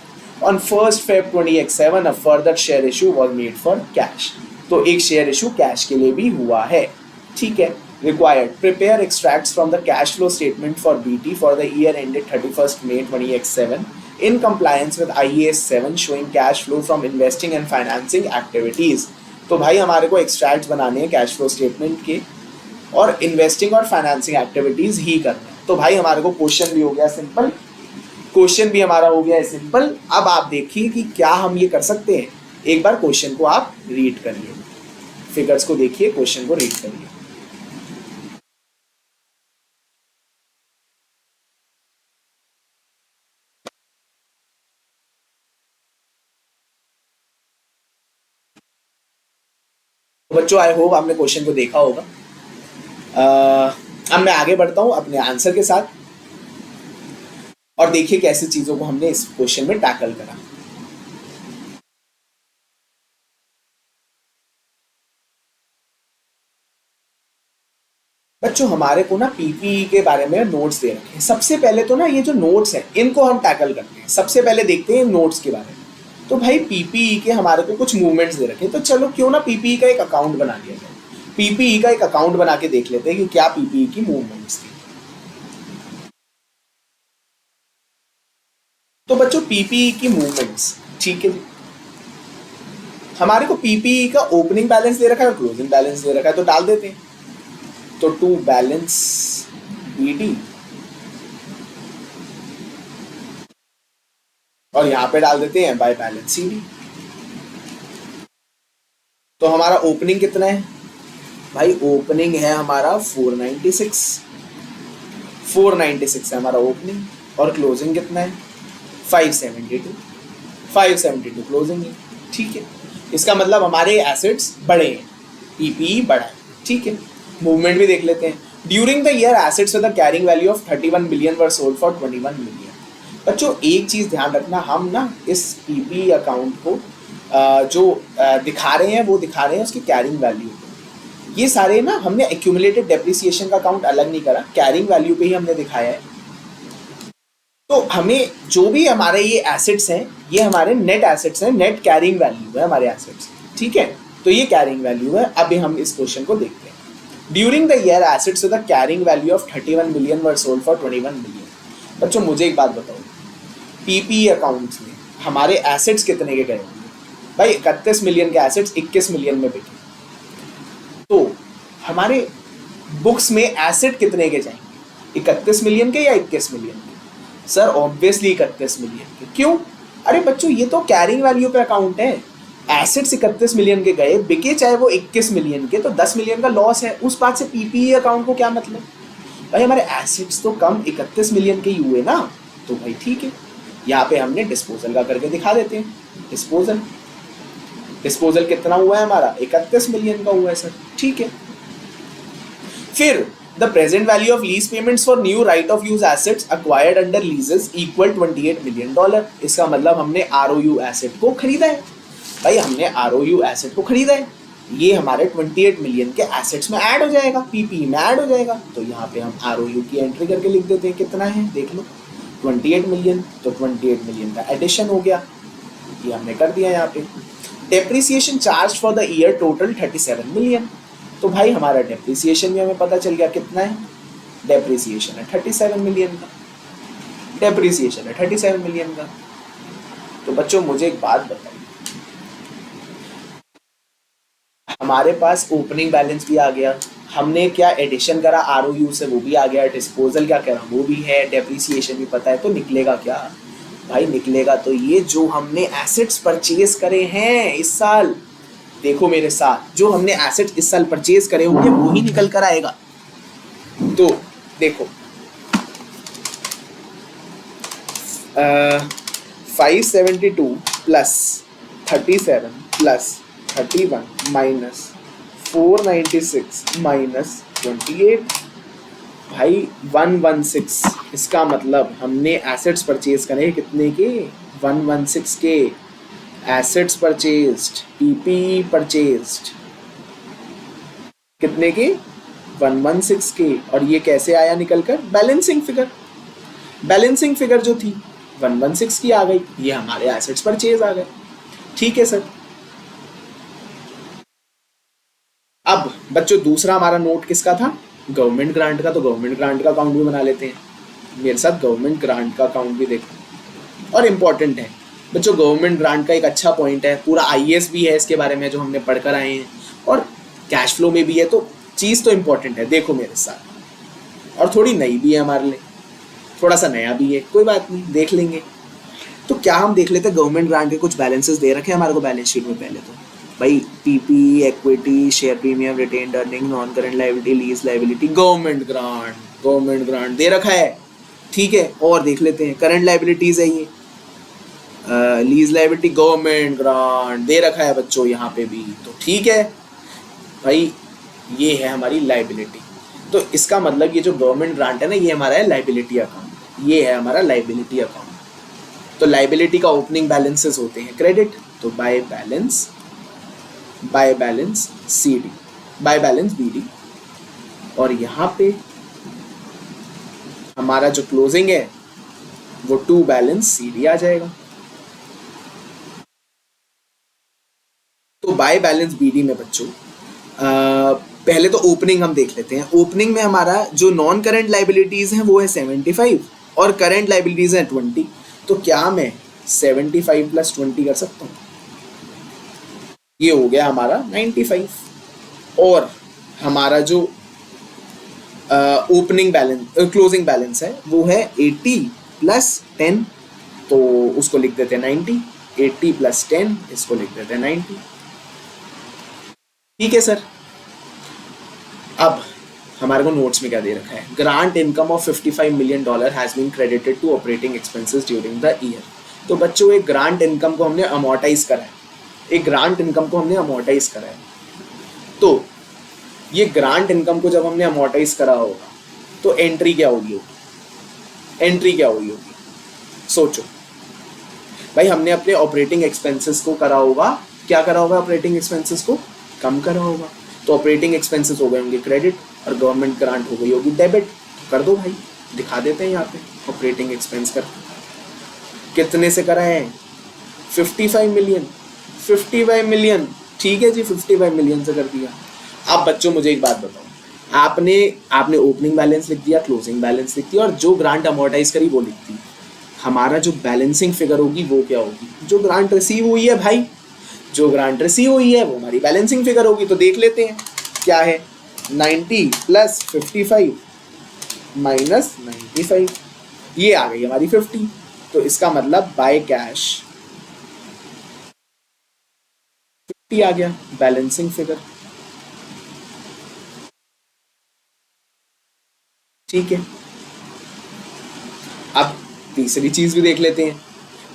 On 1st Feb 2027 a further share issue was made for cash. तो एक शेयर इशू कैश के लिए भी हुआ है। ठीक है। Required, prepare extracts from the cash flow statement for BT for the year ended 31st May 2027 in compliance with IAS 7 showing cash flow from investing and financing activities. तो भाई हमारे को एक्सट्रैक्ट्स बनाने हैं कैश फ्लो स्टेटमेंट के, और investing और financing activities ही करना है। तो भाई हमारे को क्वेश्चन भी हो गया सिंपल, क्वेश्चन भी हमारा हो गया है सिंपल। अब आप देखिए कि क्या हम ये कर सकते हैं। एक बार क्वेश्चन को आप रीड करिए, फिगर्स को देखिए, क्वेश्चन को रीड करिए। बच्चों आई होप आपने क्वेश्चन को देखा होगा। अब मैं आगे बढ़ता हूं अपने आंसर के साथ, और देखिए कैसे चीजों को हमने इस क्वेश्चन में टैकल करा। बच्चों हमारे को ना पीपीई के बारे में नोट्स दे रखे हैं। सबसे पहले तो ना ये जो नोट्स हैं इनको हम टैकल करते हैं। सबसे पहले देखते हैं नोट्स के बारे में। तो भाई पीपीई के हमारे को कुछ मूवमेंट्स दे रखे हैं, तो चलो क्यों ना पीपीई का एक अकाउंट बना लिया जाए। पीपीई का एक अकाउंट बना के देख लेते हैं कि क्या पीपीई की मूवमेंट्स थी। तो बच्चों पीपीई की मूवमेंट्स, ठीक है, हमारे को पीपीई का ओपनिंग बैलेंस दे रखा है और क्लोजिंग बैलेंस दे रखा है, तो डाल देते हैं। तो टू बैलेंस बीडी, और यहां पे डाल देते हैं बाय बैलेंस सीडी। तो हमारा ओपनिंग कितना है भाई, ओपनिंग है हमारा 496 है हमारा ओपनिंग, और क्लोजिंग कितना है 572 क्लोजिंग है। ठीक है, इसका मतलब हमारे एसेट्स बढ़े हैं, पीपीई बढ़ा है। ठीक है, मूवमेंट भी देख लेते हैं। During the year assets with a carrying value of 31 million were sold for 21 million. बच्चों एक चीज ध्यान रखना, हम ना इस पीपी अकाउंट को जो दिखा रहे हैं वो दिखा रहे हैं उसकी कैरिंग वैल्यू। ये सारे ना हमने एक्यूमुलेटेड डेप्रिसिएशन का अकाउंट अलग नहीं करा, कैरिंग वैल्यू पे ही हमने दिखाया है। तो हमें जो भी हमारे ये एसेट्स हैं ये हमारे नेट एसेट्स हैं, नेट कैरिंग वैल्यू है हमारे एसेट्स, ठीक है। तो ये कैरिंग वैल्यू है। अभी हम इस क्वेश्चन को देखते हैं। During the year assets with the carrying value of 31 million were sold for 21 million. बच्चों मुझे एक बात बताओ, पीपी अकाउंट्स में हमारे एसेट्स कितने के गए होंगे? भाई 31 मिलियन के एसेट्स 21 मिलियन में बिके, तो हमारे बुक्स में एसेट कितने के जाएंगे? 31 मिलियन के या 21 मिलियन के? सर ऑब्वियसली 31 मिलियन के। क्यों? अरे बच्चों ये तो कैरिंग वैल्यू पे अकाउंट है। एसेट्स 31 मिलियन के गए, बिके चाहे वो 21 मिलियन के, तो 10 मिलियन का लॉस है। उस बात से पीपीई अकाउंट को क्या मतलब? भाई हमारे एसेट्स तो कम 31 मिलियन के ही हुए ना, तो भाई ठीक है। यहाँ पे हमने डिस्पोजल का करके दिखा देते हैं। डिस्पोजल कितना हुआ है हमारा? 31 मिलियन का हुआ है सर, ठीक है। फिर the present value of lease payments for new right of use assets acquired under leases equal 28 million dollar। इसका मतलब हमने ROU एसेट को खरीदा है। भाई हमने ROU एसेट को खरीदा है, ये हमारे 28 मिलियन के एसेट्स में ऐड हो जाएगा, पीपी में ऐड हो जाएगा। तो यहाँ पे हम ROU की एंट्री करके लिख देते हैं, कितना है देख लो 28 मिलियन, तो 28 मिलियन का एडिशन हो गया, ये हमने कर दिया यहाँ पे। Depreciation charge for the year total 37 million. तो भाई हमारा डेप्रिसिएशन भी हमें पता चल गया कितना है, डेप्रिसिएशन है 37 मिलियन का, डेप्रिसिएशन है 37 मिलियन का। तो बच्चों मुझे एक बात बताइए, हमारे पास ओपनिंग बैलेंस भी आ गया, हमने क्या एडिशन करा आरओयू से वो भी आ गया, डिस्पोजल क्या करा वो भी है, डेप्रिसिएशन भी पता है, तो निकलेगा क्या भाई? निकलेगा तो ये जो हमने एसेट्स परचेज करे हैं इस साल, देखो मेरे साथ, जो हमने एसेट्स इस साल परचेज करे होंगे वो ही निकल कर आएगा। तो देखो 572 प्लस 37 प्लस 31 माइनस 496 माइनस 28, भाई 116। इसका मतलब हमने एसेट्स परचेज करे कितने के? 116 के। एसेट्स परचेज्ड, पीपी परचेज्ड कितने के? 116 के। और ये कैसे आया निकलकर? Balancing figure. बैलेंसिंग फिगर जो थी 116 की आ गई, ये हमारे एसेट्स परचेज आ गए, ठीक है सर। अब बच्चों दूसरा हमारा नोट किसका था? गवर्नमेंट ग्रांट का। तो गवर्नमेंट ग्रांट का अकाउंट भी बना लेते हैं, मेरे साथ गवर्नमेंट ग्रांट का अकाउंट भी देखो, और इम्पोर्टेंट है बच्चों। गवर्नमेंट ग्रांट का एक अच्छा पॉइंट है, पूरा आईएएस भी है इसके बारे में जो हमने पढ़कर आए हैं, और कैश फ्लो में भी है, तो चीज़ तो इम्पोर्टेंट है। देखो मेरे साथ, और थोड़ी नई भी है हमारे लिए, थोड़ा सा नया भी है, कोई बात नहीं देख लेंगे। तो क्या हम देख लेते हैं गवर्नमेंट ग्रांट के कुछ बैलेंसेस दे रखे हैं हमारे को बैलेंस शीट में। पहले तो भाई PP, equity, share premium, retained earning, non current liability, lease liability, government grant दे रखा है, ठीक है। और देख लेते हैं करंट लायबिलिटीज है ये, लीज लायबिलिटी, गवर्नमेंट ग्रांट दे रखा है बच्चों यहाँ पे भी, तो ठीक है भाई। ये है हमारी लायबिलिटी, तो इसका मतलब ये जो गवर्नमेंट ग्रांट है ना, ये हमारा है लायबिलिटी अकाउंट, ये है हमारा लायबिलिटी अकाउंट। तो लायबिलिटी का ओपनिंग बैलेंसेस होते हैं क्रेडिट, तो by balance CD, by balance BD, और यहाँ पे हमारा जो क्लोजिंग है वो टू बैलेंस सीडी आ जाएगा। तो बाय बैलेंस बीडी में बच्चों पहले तो ओपनिंग हम देख लेते हैं। ओपनिंग में हमारा जो नॉन करंट लायबिलिटीज हैं वो है 75 और करंट लायबिलिटीज हैं 20। तो क्या मैं 75 प्लस 20 कर सकता हूँ? ये हो गया हमारा 95। और हमारा जो ओपनिंग बैलेंस, क्लोजिंग बैलेंस है वो है 80 प्लस 10, तो उसको लिख देते हैं 90। 80 प्लस 10, इसको लिख देते हैं 90, ठीक है सर। अब हमारे को नोट्स में क्या दे रखा है? Grant income of $55 million has been credited to operating expenses during the year. तो बच्चों एक ग्रांट इनकम को हमने अमोर्टाइज करा है, एक ग्रांट इनकम को हमने अमोर्टाइज करा है। तो ये ग्रांट इनकम को जब हमने अमोर्टाइज करा होगा तो एंट्री क्या होगी, एंट्री क्या हुई होगी, सोचो भाई। हमने अपने ऑपरेटिंग एक्सपेंसेस को करा होगा, क्या करा होगा, ऑपरेटिंग एक्सपेंसेस को कम करा होगा, तो ऑपरेटिंग एक्सपेंसेस हो गए होंगे क्रेडिट और गवर्नमेंट ग्रांट हो गई होगी डेबिट। कर दो भाई, दिखा देते हैं यहाँ पे ऑपरेटिंग एक्सपेंस कर कितने से करा है, 55 मिलियन, 55 मिलियन, ठीक है जी, 55 मिलियन से कर दिया। अब बच्चों मुझे एक बात बताओ, आपने आपने ओपनिंग बैलेंस लिख दिया, क्लोजिंग बैलेंस लिख दिया और जो ग्रांट अमोर्टाइज करी वो लिख दी। हमारा जो बैलेंसिंग फिगर होगी वो क्या होगी, जो ग्रांट रिसीव हुई है भाई, जो ग्रांट रिसीव हुई है वो हमारी बैलेंसिंग फिगर होगी। तो देख लेते हैं क्या है, 90 प्लस 55 माइनस 95, ये आ गई हमारी 50। तो इसका मतलब बाय कैश 50 आ गया बैलेंसिंग फिगर, ठीक है। अब तीसरी चीज भी देख लेते हैं।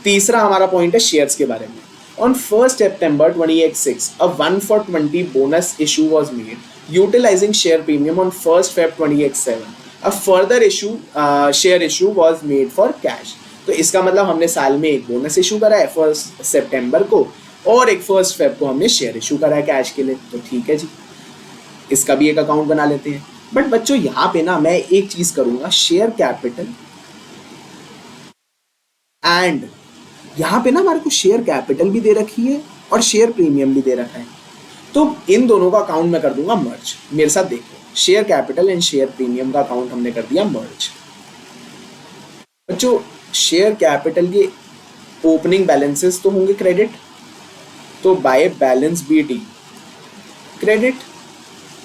तीसरा हमारा पॉइंट है शेयर्स के बारे में। On 1 September 2026 a 1/20 bonus issue was made utilizing share premium on 1 Feb 2027 a further issue share issue was made for cash। तो इसका मतलब हमने साल में एक बोनस इशू करा है 1 सितंबर को और एक 1 फेब को हमने शेयर इशू करा है कैश के लिए। तो ठीक है जी, इसका भी एक अकाउंट बना लेते हैं। बट बच्चों यहाँ पे ना मैं एक चीज करूंगा, शेयर कैपिटल एंड यहाँ पे ना हमारे को शेयर कैपिटल भी दे रखी है और शेयर प्रीमियम भी दे रखा है, तो इन दोनों का अकाउंट मैं कर दूंगा मर्ज। मेरे साथ देखो, share capital and share premium का अकाउंट हमने कर दिया मर्ज। बच्चों शेयर कैपिटल के ओपनिंग बैलेंसेस तो होंगे क्रेडिट, तो by balance B D credit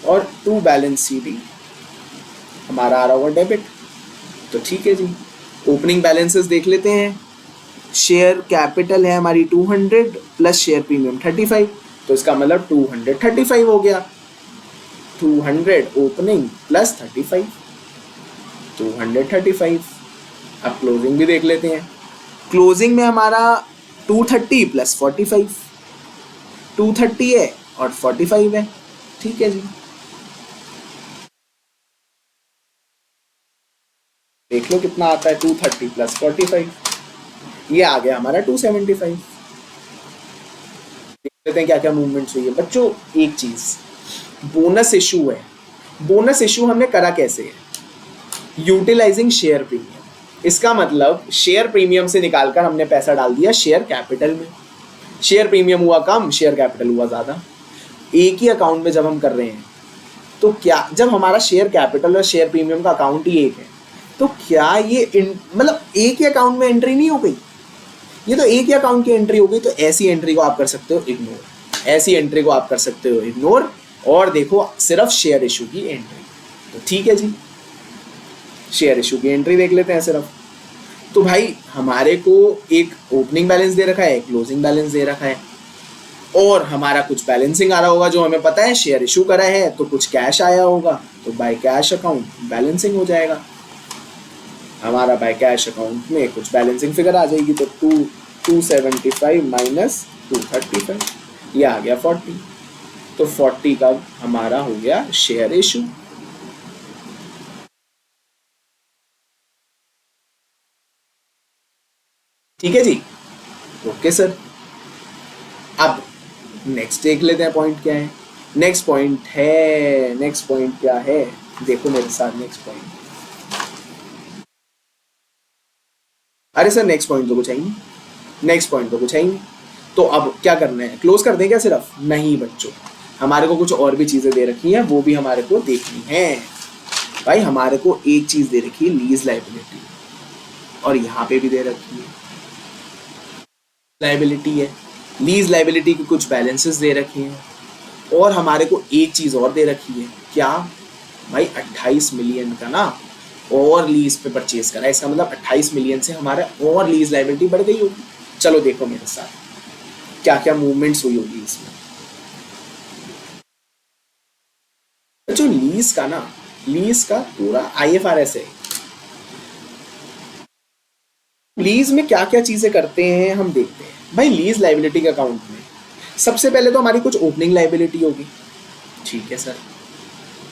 और टू बैलेंस सी डी हमारा आ रहा होगा डेबिट। तो ठीक है जी, ओपनिंग बैलेंसेस देख लेते हैं। शेयर कैपिटल है हमारी 200 प्लस शेयर प्रीमियम 35, तो इसका मतलब 235 हो गया। 200 ओपनिंग प्लस 35 235। अब क्लोजिंग भी देख लेते हैं। क्लोजिंग में हमारा 230 प्लस 45, 230 है और 45 है, ठीक है जी। देख लो कितना आता है, 230 प्लस 45, ये आ गया हमारा 275। देख लेते हैं क्या क्या मूवमेंट्स हुई है। बच्चों एक चीज, बोनस इशू है। बोनस इशू हमने करा कैसे है, यूटिलाइजिंग शेयर प्रीमियम। इसका मतलब शेयर प्रीमियम से निकालकर हमने पैसा डाल दिया शेयर कैपिटल में। शेयर प्रीमियम हुआ कम, शेयर कैपिटल हुआ ज्यादा। एक ही अकाउंट में जब हम कर रहे हैं तो क्या, जब हमारा शेयर कैपिटल और शेयर प्रीमियम का अकाउंट ही एक है, तो क्या ये मतलब एक ही अकाउंट में एंट्री नहीं हो गई, ये तो एक ही अकाउंट की एंट्री हो गई। तो ऐसी एंट्री को आप कर सकते हो इग्नोर, ऐसी एंट्री को आप कर सकते हो इग्नोर, और देखो सिर्फ शेयर इशू की एंट्री। तो ठीक है जी, शेयर इशू की एंट्री देख लेते हैं सिर्फ। तो भाई हमारे को एक ओपनिंग बैलेंस दे रखा है, एक क्लोजिंग बैलेंस दे रखा है, और हमारा कुछ बैलेंसिंग आ रहा होगा जो हमें पता है, शेयर इशू करा है तो कुछ कैश आया होगा, तो बाय कैश अकाउंट बैलेंसिंग हो जाएगा हमारा। बाय कैश अकाउंट में कुछ बैलेंसिंग फिगर आ जाएगी, तो 275 माइनस 235, ये आ गया 40। तो 40 का हमारा हो गया शेयर इशू। ठीक है जी, ओके सर। अब नेक्स्ट देख लेते हैं पॉइंट क्या है। नेक्स्ट पॉइंट क्या है, देखो मेरे साथ नेक्स्ट पॉइंट। अरे सर नेक्स्ट पॉइंट तो कुछ है ही नहीं, नेक्स्ट पॉइंट तो कुछ है ही नहीं। तो अब क्या करना है, क्लोज कर दें क्या सिर्फ? नहीं बच्चों, हमारे को कुछ और भी चीजें दे रखी हैं, वो भी हमारे को देखनी है। भाई हमारे को एक चीज दे रखी है लीज लाइबिलिटी, और यहाँ पे भी दे रखी है लाइबिलिटी है। लीज लाइबिलिटी के कुछ बैलेंसेस दे रखे हैं, और हमारे को एक चीज और दे रखी है, क्या भाई 28 मिलियन का ना और लीज पे परचेज करा है। इसका मतलब 28 मिलियन से हमारा और लीज लाइबिलिटी बढ़ गई होगी। चलो देखो मेरे साथ क्या क्या मूवमेंट्स हुई होगी इसमें। जो लीज का ना, लीज का पूरा IFRS है। लीज में क्या क्या चीजें करते हैं हम देखते हैं। भाई लीज लाइबिलिटी के अकाउंट में सबसे पहले तो हमारी कुछ ओपनिंग लाइबिलिटी होगी, ठीक है सर।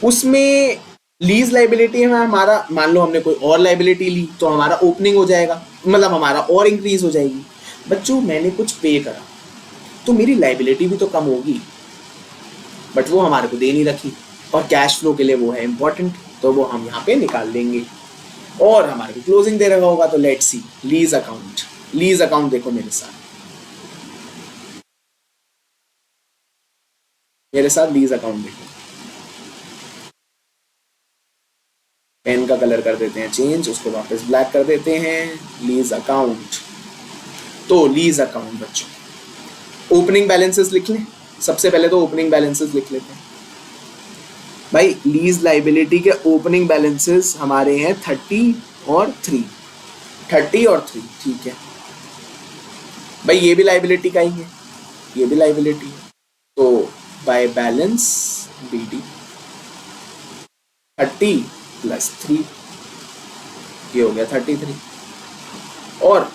उसमें लीज लाइबिलिटी में हमारा, मान लो हमने कोई और लाइबिलिटी ली तो हमारा ओपनिंग हो जाएगा, मतलब हमारा और इंक्रीज हो जाएगी। बच्चों मैंने कुछ पे करा तो मेरी लाइबिलिटी भी तो कम होगी, बट वो हमारे को दे नहीं रखी, और कैश फ्लो के लिए वो है इंपॉर्टेंट, तो वो हम यहाँ पे निकाल देंगे। और हमारे को क्लोजिंग दे रखा होगा, तो let's see lease account. Lease account देखो मेरे साथ, लीज अकाउंट देखो। पेन का कलर कर देते हैं चेंज, उसको वापस ब्लैक कर देते हैं। लीज अकाउंट, तो लीज अकाउंट बच्चों ओपनिंग बैलेंसेस लिख लें। सबसे पहले तो ओपनिंग बैलेंसेस लिख लेते हैं भाई। लीज लाइबिलिटी के ओपनिंग बैलेंसेस हमारे हैं 30 और 3, 30 और 3, ठीक है भाई। ये भी लाइबिलिटी का ही है, ये भी लाइबिलिटी है, तो बाय बैलेंस BD 30 + 3, ये हो गया 33। और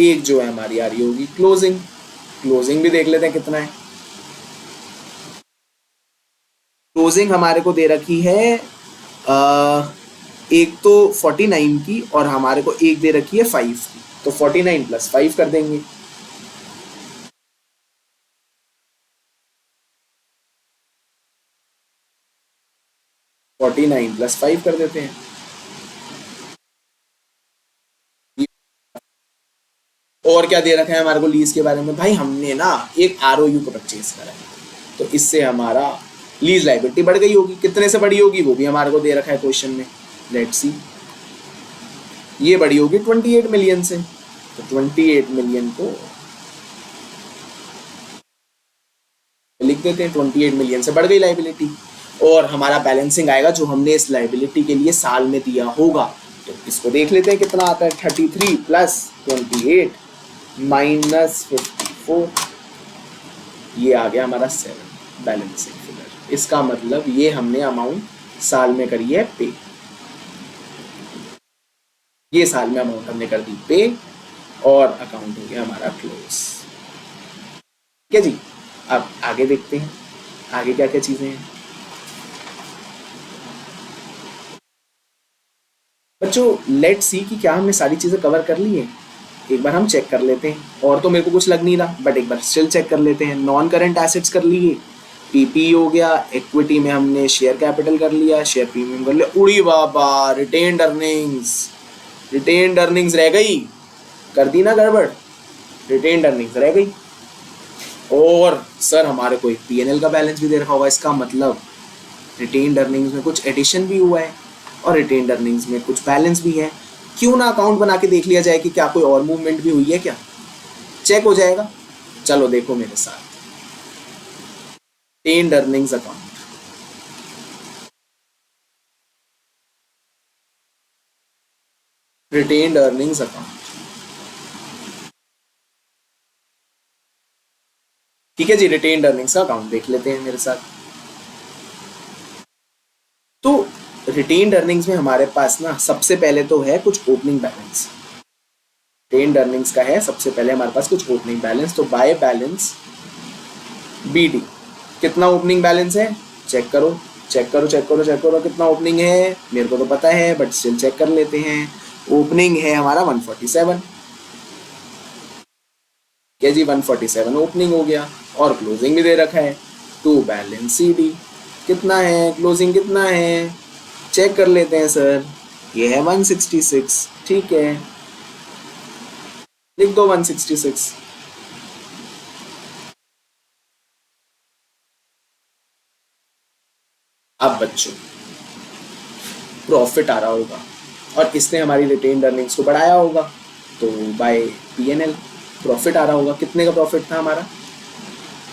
एक जो है हमारी आ रही होगी क्लोजिंग। क्लोजिंग भी देख लेते हैं कितना है। क्लोजिंग हमारे को दे रखी है एक तो 49 की, और हमारे को एक दे रखी है 5 की, तो 49 + 5 कर देंगे। +5 कर देते हैं। और क्या दे रखा है हमारे को लीज के बारे में भाई, हमने ना एक ROU को परचेज करा है, तो इससे हमारा लीज लाइबिलिटी बढ़ गई होगी। कितने से बढ़ी होगी वो भी हमारे को दे रखा है क्वेश्चन में, लेट्स सी। ये बढ़ी होगी 28 मिलियन से, तो 28 मिलियन को लिख देते हैं। 28 मिलियन से बढ़ गई लाइबिलिटी, और हमारा बैलेंसिंग आएगा जो हमने इस लाइबिलिटी के लिए साल में दिया होगा। तो इसको देख लेते हैं कितना आता है। 33 + 28 - 54, ये आ गया हमारा 7 बैलेंसिंग फिगर। इसका मतलब ये हमने अमाउंट साल में करी है पे, ये साल में अमाउंट हमने कर दी पे, और अकाउंट हो गया हमारा क्लोज। ठीक है जी, अब आगे देखते हैं आगे क्या क्या चीजें हैं। बच्चों लेट्स सी कि क्या हमने सारी चीजें कवर कर ली है। एक बार हम चेक कर लेते हैं, और तो मेरे को कुछ लग नहीं रहा, बट एक बार स्टिल चेक कर लेते हैं। नॉन करंट एसेट्स कर लिए, PP हो गया, इक्विटी में हमने शेयर कैपिटल कर लिया, शेयर प्रीमियम कर लिया। उड़ी बाबा, रिटेन्ड अर्निंग्स, रिटेन्ड अर्निंग्स रह गई, कर दी ना गड़बड़, रिटेन्ड अर्निंग्स रह गई। और सर हमारे को एक P&L का बैलेंस भी दे रखा होगा, इसका मतलब रिटेन्ड अर्निंग्स में कुछ एडिशन भी हुआ है, और रिटेन्ड अर्निंग्स में कुछ बैलेंस भी है। क्यों ना अकाउंट बना के देख लिया जाए कि क्या कोई और मूवमेंट भी हुई है, क्या चेक हो जाएगा। चलो देखो मेरे साथ, retained earnings account, retained earnings account, ठीक है जी। रिटेन्ड अर्निंग्स का अकाउंट देख लेते हैं मेरे साथ। तो रिटेन्ड अर्निंग्स में हमारे पास ना सबसे पहले तो है कुछ ओपनिंग बैलेंस। रिटेन्ड अर्निंग्स का है सबसे पहले हमारे पास कुछ ओपनिंग बैलेंस, तो बाय बैलेंस BD कितना ओपनिंग बैलेंस है, चेक करो चेक करो चेक करो चेक करो कितना ओपनिंग है। मेरे को तो पता है बट स्टिल चेक कर लेते हैं। ओपनिंग है हमारा 147, क्या जी 147 ओपनिंग हो गया, और क्लोजिंग भी दे रखा है टू बैलेंस CD। कितना है क्लोजिंग, कितना है चेक कर लेते हैं सर, ये है 166, ठीक है लिख दो 166। अब बच्चों प्रॉफिट आ रहा होगा, और इसने हमारी रिटेन्ड अर्निंग्स को बढ़ाया होगा, तो बाय P&L प्रॉफिट आ रहा होगा। कितने का प्रॉफिट था हमारा,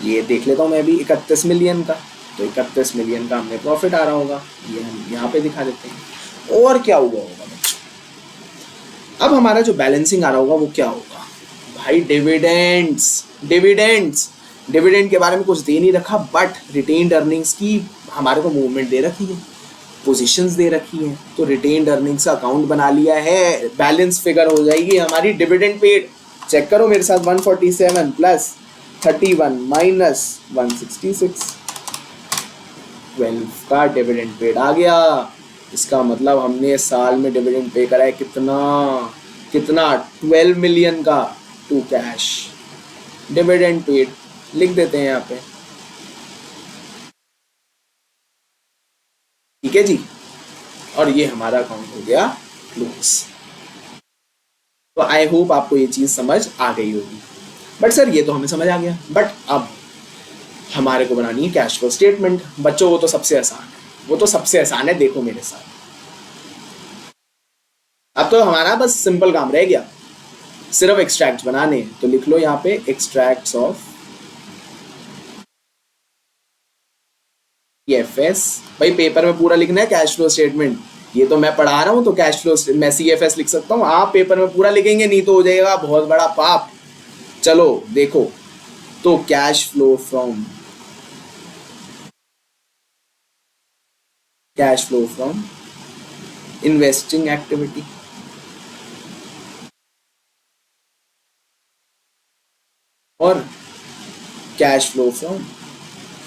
ये देख लेता हूँ मैं भी, 31 मिलियन का, तो 31 मिलियन का हमने प्रॉफिट आ रहा होगा, ये हम यहाँ पे दिखा देते हैं। और क्या हुआ होगा बच्चों, अब हमारा जो बैलेंसिंग आ रहा होगा वो क्या होगा भाई, डिविडेंड्स। डिविडेंड्स, डिविडेंड के बारे में कुछ दे नहीं रखा, बट रिटेन्ड अर्निंग्स की हमारे को मूवमेंट दे रखी है, पोजीशंस दे रखी है, तो रिटेन्ड अर्निंग्स का अकाउंट बना लिया है। बैलेंस फिगर हो जाएगी हमारी डिविडेंड पेड, चेक करो मेरे साथ, 147 + 31 - 166, 12 का डिविडेंड पेड आ गया। इसका मतलब हमने साल में डिविडेंड पे करा है कितना कितना 12 मिलियन का टू कैश डिविडेंड पेड लिख देते हैं यहाँ पे। ठीक है जी, और ये हमारा अकाउंट हो गया क्लोज। तो आई होप आपको ये चीज समझ आ गई होगी। बट सर ये तो हमें समझ आ गया, बट अब हमारे को बनानी है कैश फ्लो स्टेटमेंट। बच्चों वो तो सबसे आसान है, वो तो सबसे आसान है, देखो मेरे साथ। अब तो हमारा बस सिंपल काम रह गया, सिर्फ एक्सट्रैक्ट बनाने हैं। तो लिख लो यहाँ पे एक्सट्रैक्ट्स ऑफ सीएफएस। भाई पेपर में पूरा लिखना है कैश फ्लो स्टेटमेंट, ये तो मैं पढ़ा रहा हूँ तो कैश फ्लो मैं सीएफएस लिख सकता हूँ, आप पेपर में पूरा लिखेंगे नहीं तो हो जाएगा बहुत बड़ा पाप। चलो देखो, तो cash flow from investing activity और cash flow from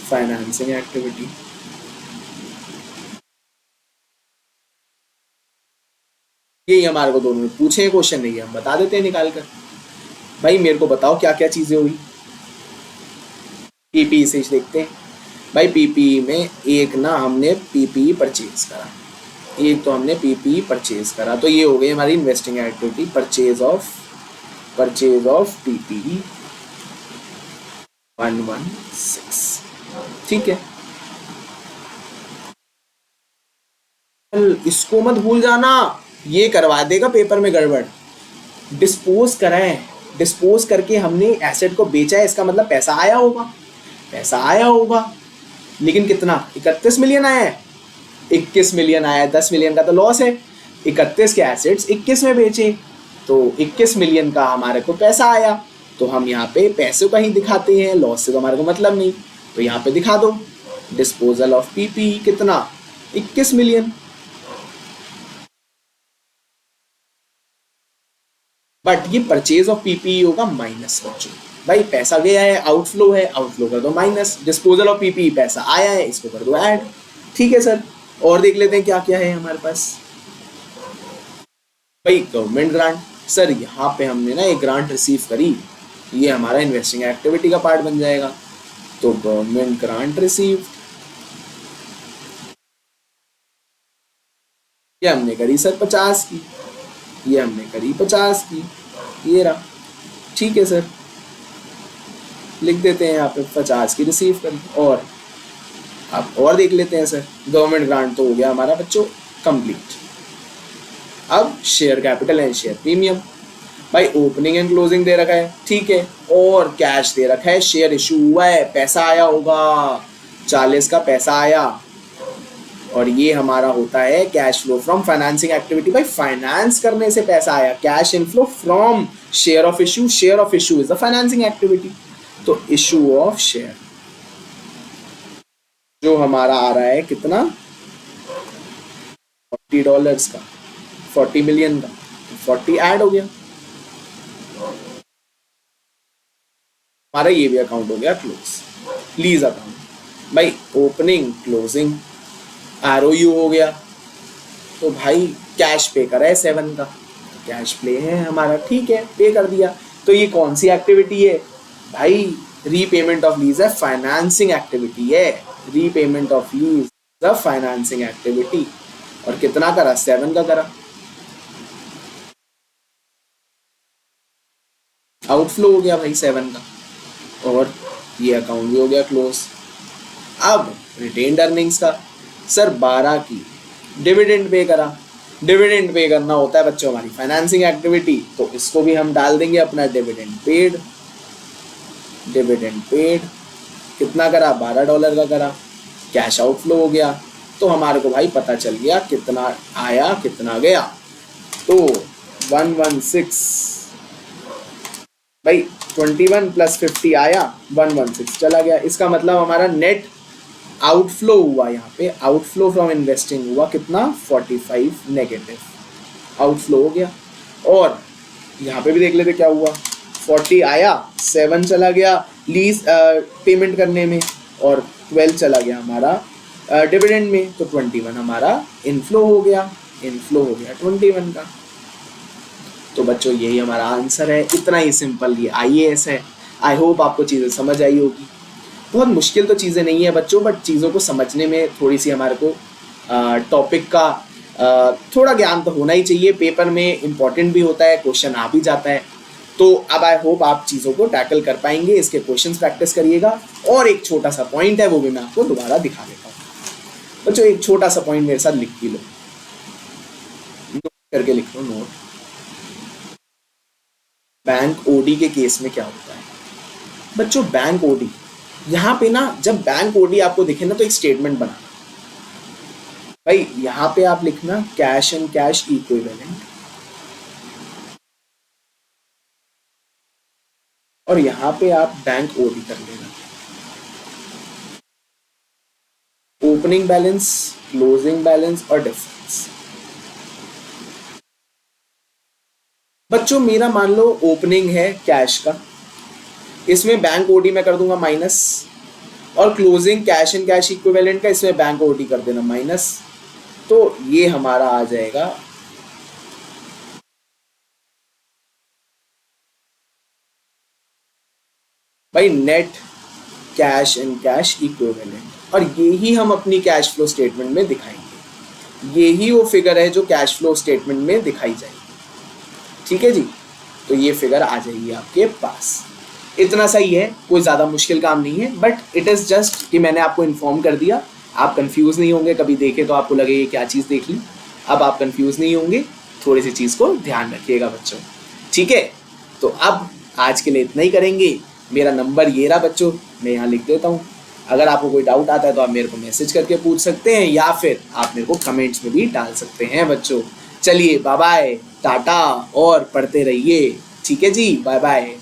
financing activity. यही हमारे को दोनों में पूछे क्वेश्चन नहीं है, हम बता देते हैं निकाल कर। भाई मेरे को बताओ क्या क्या चीजें हुई। पीपीई से देखते हैं। भाई पीपीई में एक ना हमने पीपीई परचेज करा, एक तो हमने पीपीई परचेज करा, तो ये हो गई हमारी investing activity, purchase of PPE 116। ठीक है, इसको मत भूल जाना, ये करवा देगा पेपर में गड़बड़। डिस्पोज करा है, डिस्पोज करके हमने एसेट को बेचा है, इसका मतलब पैसा आया होगा, लेकिन कितना 31 मिलियन आया है, 21 मिलियन आया है, 10 मिलियन का तो लॉस है। 31 के एसेट्स 21 में बेचे तो 21 मिलियन का हमारे को पैसा आया। तो हम यहाँ पे पैसे का ही दिखाते हैं, लॉस से तो हमारे को मतलब नहीं, तो यहाँ पे दिखा दो डिस्पोजल ऑफ पीपी कितना 21 मिलियन। बट ये परचेज ऑफ पीपी होगा माइनस बच्चों। भाई पैसा गया है, आउटफ्लो है, आउटफ्लो कर दो माइनस, डिस्पोजल ऑफ पीपी पैसा आया है, इसको कर दो ऐड। ठीक है सर, और देख लेते हैं क्या क्या है हमारे पास। भाई गवर्नमेंट ग्रांट, सर यहाँ पे हमने ना एक ग्रांट रिसीव करी, ये हमारा इन्वेस्टिंग एक्टिविटी का पार्ट बन जाएगा। तो गवर्नमेंट ग्रांट रिसीव, ये हमने करी सर 50 की, ये हमने करी 50 की, ये रहा। ठीक है सर, लिख देते हैं यहाँ पे 50 की रिसीव करी। और अब और देख लेते हैं सर, गवर्नमेंट ग्रांट तो हो गया हमारा बच्चों कंप्लीट। अब share capital and share premium, भाई ओपनिंग एंड क्लोजिंग दे रखा है, ठीक है, और कैश दे रखा है, शेयर इशू हुआ है, पैसा आया होगा 40 का पैसा आया। और ये हमारा होता है cash flow from financing activity. भाई फाइनेंस करने से पैसा आया, cash inflow from share of issue, share of issue is the financing activity. तो इशू ऑफ शेयर जो हमारा आ रहा है कितना $40 का, 40 मिलियन का, 40 ऐड हो गया, हमारा ये भी अकाउंट हो गया क्लोज। लीज अकाउंट, भाई ओपनिंग क्लोजिंग आरओयू हो गया। तो भाई कैश पे करा है 7 का, कैश प्ले है हमारा, ठीक है, पे कर दिया। तो ये कौन सी एक्टिविटी है भाई, रीपेमेंट ऑफ लीज है, फाइनेंसिंग एक्टिविटी है, repayment of lease the financing activity. और कितना करा 7 का करा, आउटफ्लो हो गया भाई 7 का, और ये अकाउंट भी हो गया क्लोज। अब रिटेन्ड अर्निंग्स का, सर 12 की डिविडेंड पे करा, डिविडेंड पे करना होता है बच्चों हमारी फाइनेंसिंग एक्टिविटी, तो इसको भी हम डाल देंगे अपना डिविडेंड पेड। डिविडेंड पेड कितना करा, $12 का करा, कैश आउटफ्लो हो गया। तो हमारे को भाई पता चल गया कितना आया कितना गया। तो 116, भाई 21 + 50 आया, 116 चला गया। इसका मतलब हमारा नेट आउटफ्लो हुआ, यहाँ पे आउटफ्लो फ्रॉम इन्वेस्टिंग हुआ कितना 45 नेगेटिव आउटफ्लो हो गया। और यहाँ पे भी देख लेते क्या हुआ, 40 आया, 7 चला गया लीज पेमेंट करने में, और 12 चला गया हमारा डिविडेंड में, तो 21 हमारा इनफ्लो हो गया, 21 का। तो बच्चों यही हमारा आंसर है, इतना ही सिंपल ये IAS है। आई होप आपको चीज़ें समझ आई होगी। बहुत मुश्किल तो चीज़ें नहीं है बच्चों, बट चीज़ों को समझने में थोड़ी सी हमारे को टॉपिक का थोड़ा ज्ञान तो होना ही चाहिए। पेपर में इम्पॉर्टेंट भी होता है, क्वेश्चन आ भी जाता है। तो अब आई होप आप चीज़ों को टैकल कर पाएंगे, इसके क्वेश्चंस प्रैक्टिस करिएगा। और एक छोटा सा पॉइंट है, वो भी मैं आपको दोबारा दिखा देता हूँ बच्चों। एक छोटा सा पॉइंट मेरे साथ लिख भी लो, नोट करके लिख लो, नोट। बैंक ओडी के केस में क्या होता है बच्चों? बैंक ओडी, यहाँ पे ना जब बैंक ओडी आपको दिखे ना, तो एक स्टेटमेंट बना भाई, यहाँ पे आप लिखना कैश एंड कैश इक्विवेलेंट, और यहाँ पे आप बैंक ओडी कर लेना। ओपनिंग बैलेंस, क्लोजिंग बैलेंस और डिफरेंस। बच्चों मेरा मान लो ओपनिंग है कैश का, इसमें बैंक ओडी मैं कर दूंगा माइनस, और closing cash and cash equivalent का, इसमें बैंक ओडी कर देना माइनस। तो ये हमारा आ जाएगा भाई net cash and cash equivalent, और यही हम अपनी कैश फ्लो स्टेटमेंट में दिखाएंगे। यही वो फिगर है जो कैश फ्लो स्टेटमेंट में दिखाई जाएगी। ठीक है जी, तो ये फिगर आ जाएगी आपके पास। इतना सही है, कोई ज़्यादा मुश्किल काम नहीं है, बट इट इज़ जस्ट कि मैंने आपको इन्फॉर्म कर दिया। आप कंफ्यूज नहीं होंगे, कभी देखे तो आपको लगे ये क्या चीज़ देख ली। अब आप कंफ्यूज नहीं होंगे, थोड़ी सी चीज़ को ध्यान रखिएगा बच्चों। ठीक है, तो अब आज के लिए इतना ही करेंगे। मेरा नंबर ये रहा बच्चों, मैं यहाँ लिख देता हूँ। अगर आपको कोई डाउट आता है तो आप मेरे को मैसेज करके पूछ सकते हैं, या फिर आप मेरे को कमेंट्स में भी डाल सकते हैं बच्चों। चलिए बाय बाय, टाटा, और पढ़ते रहिए। ठीक है जी, बाय बाय।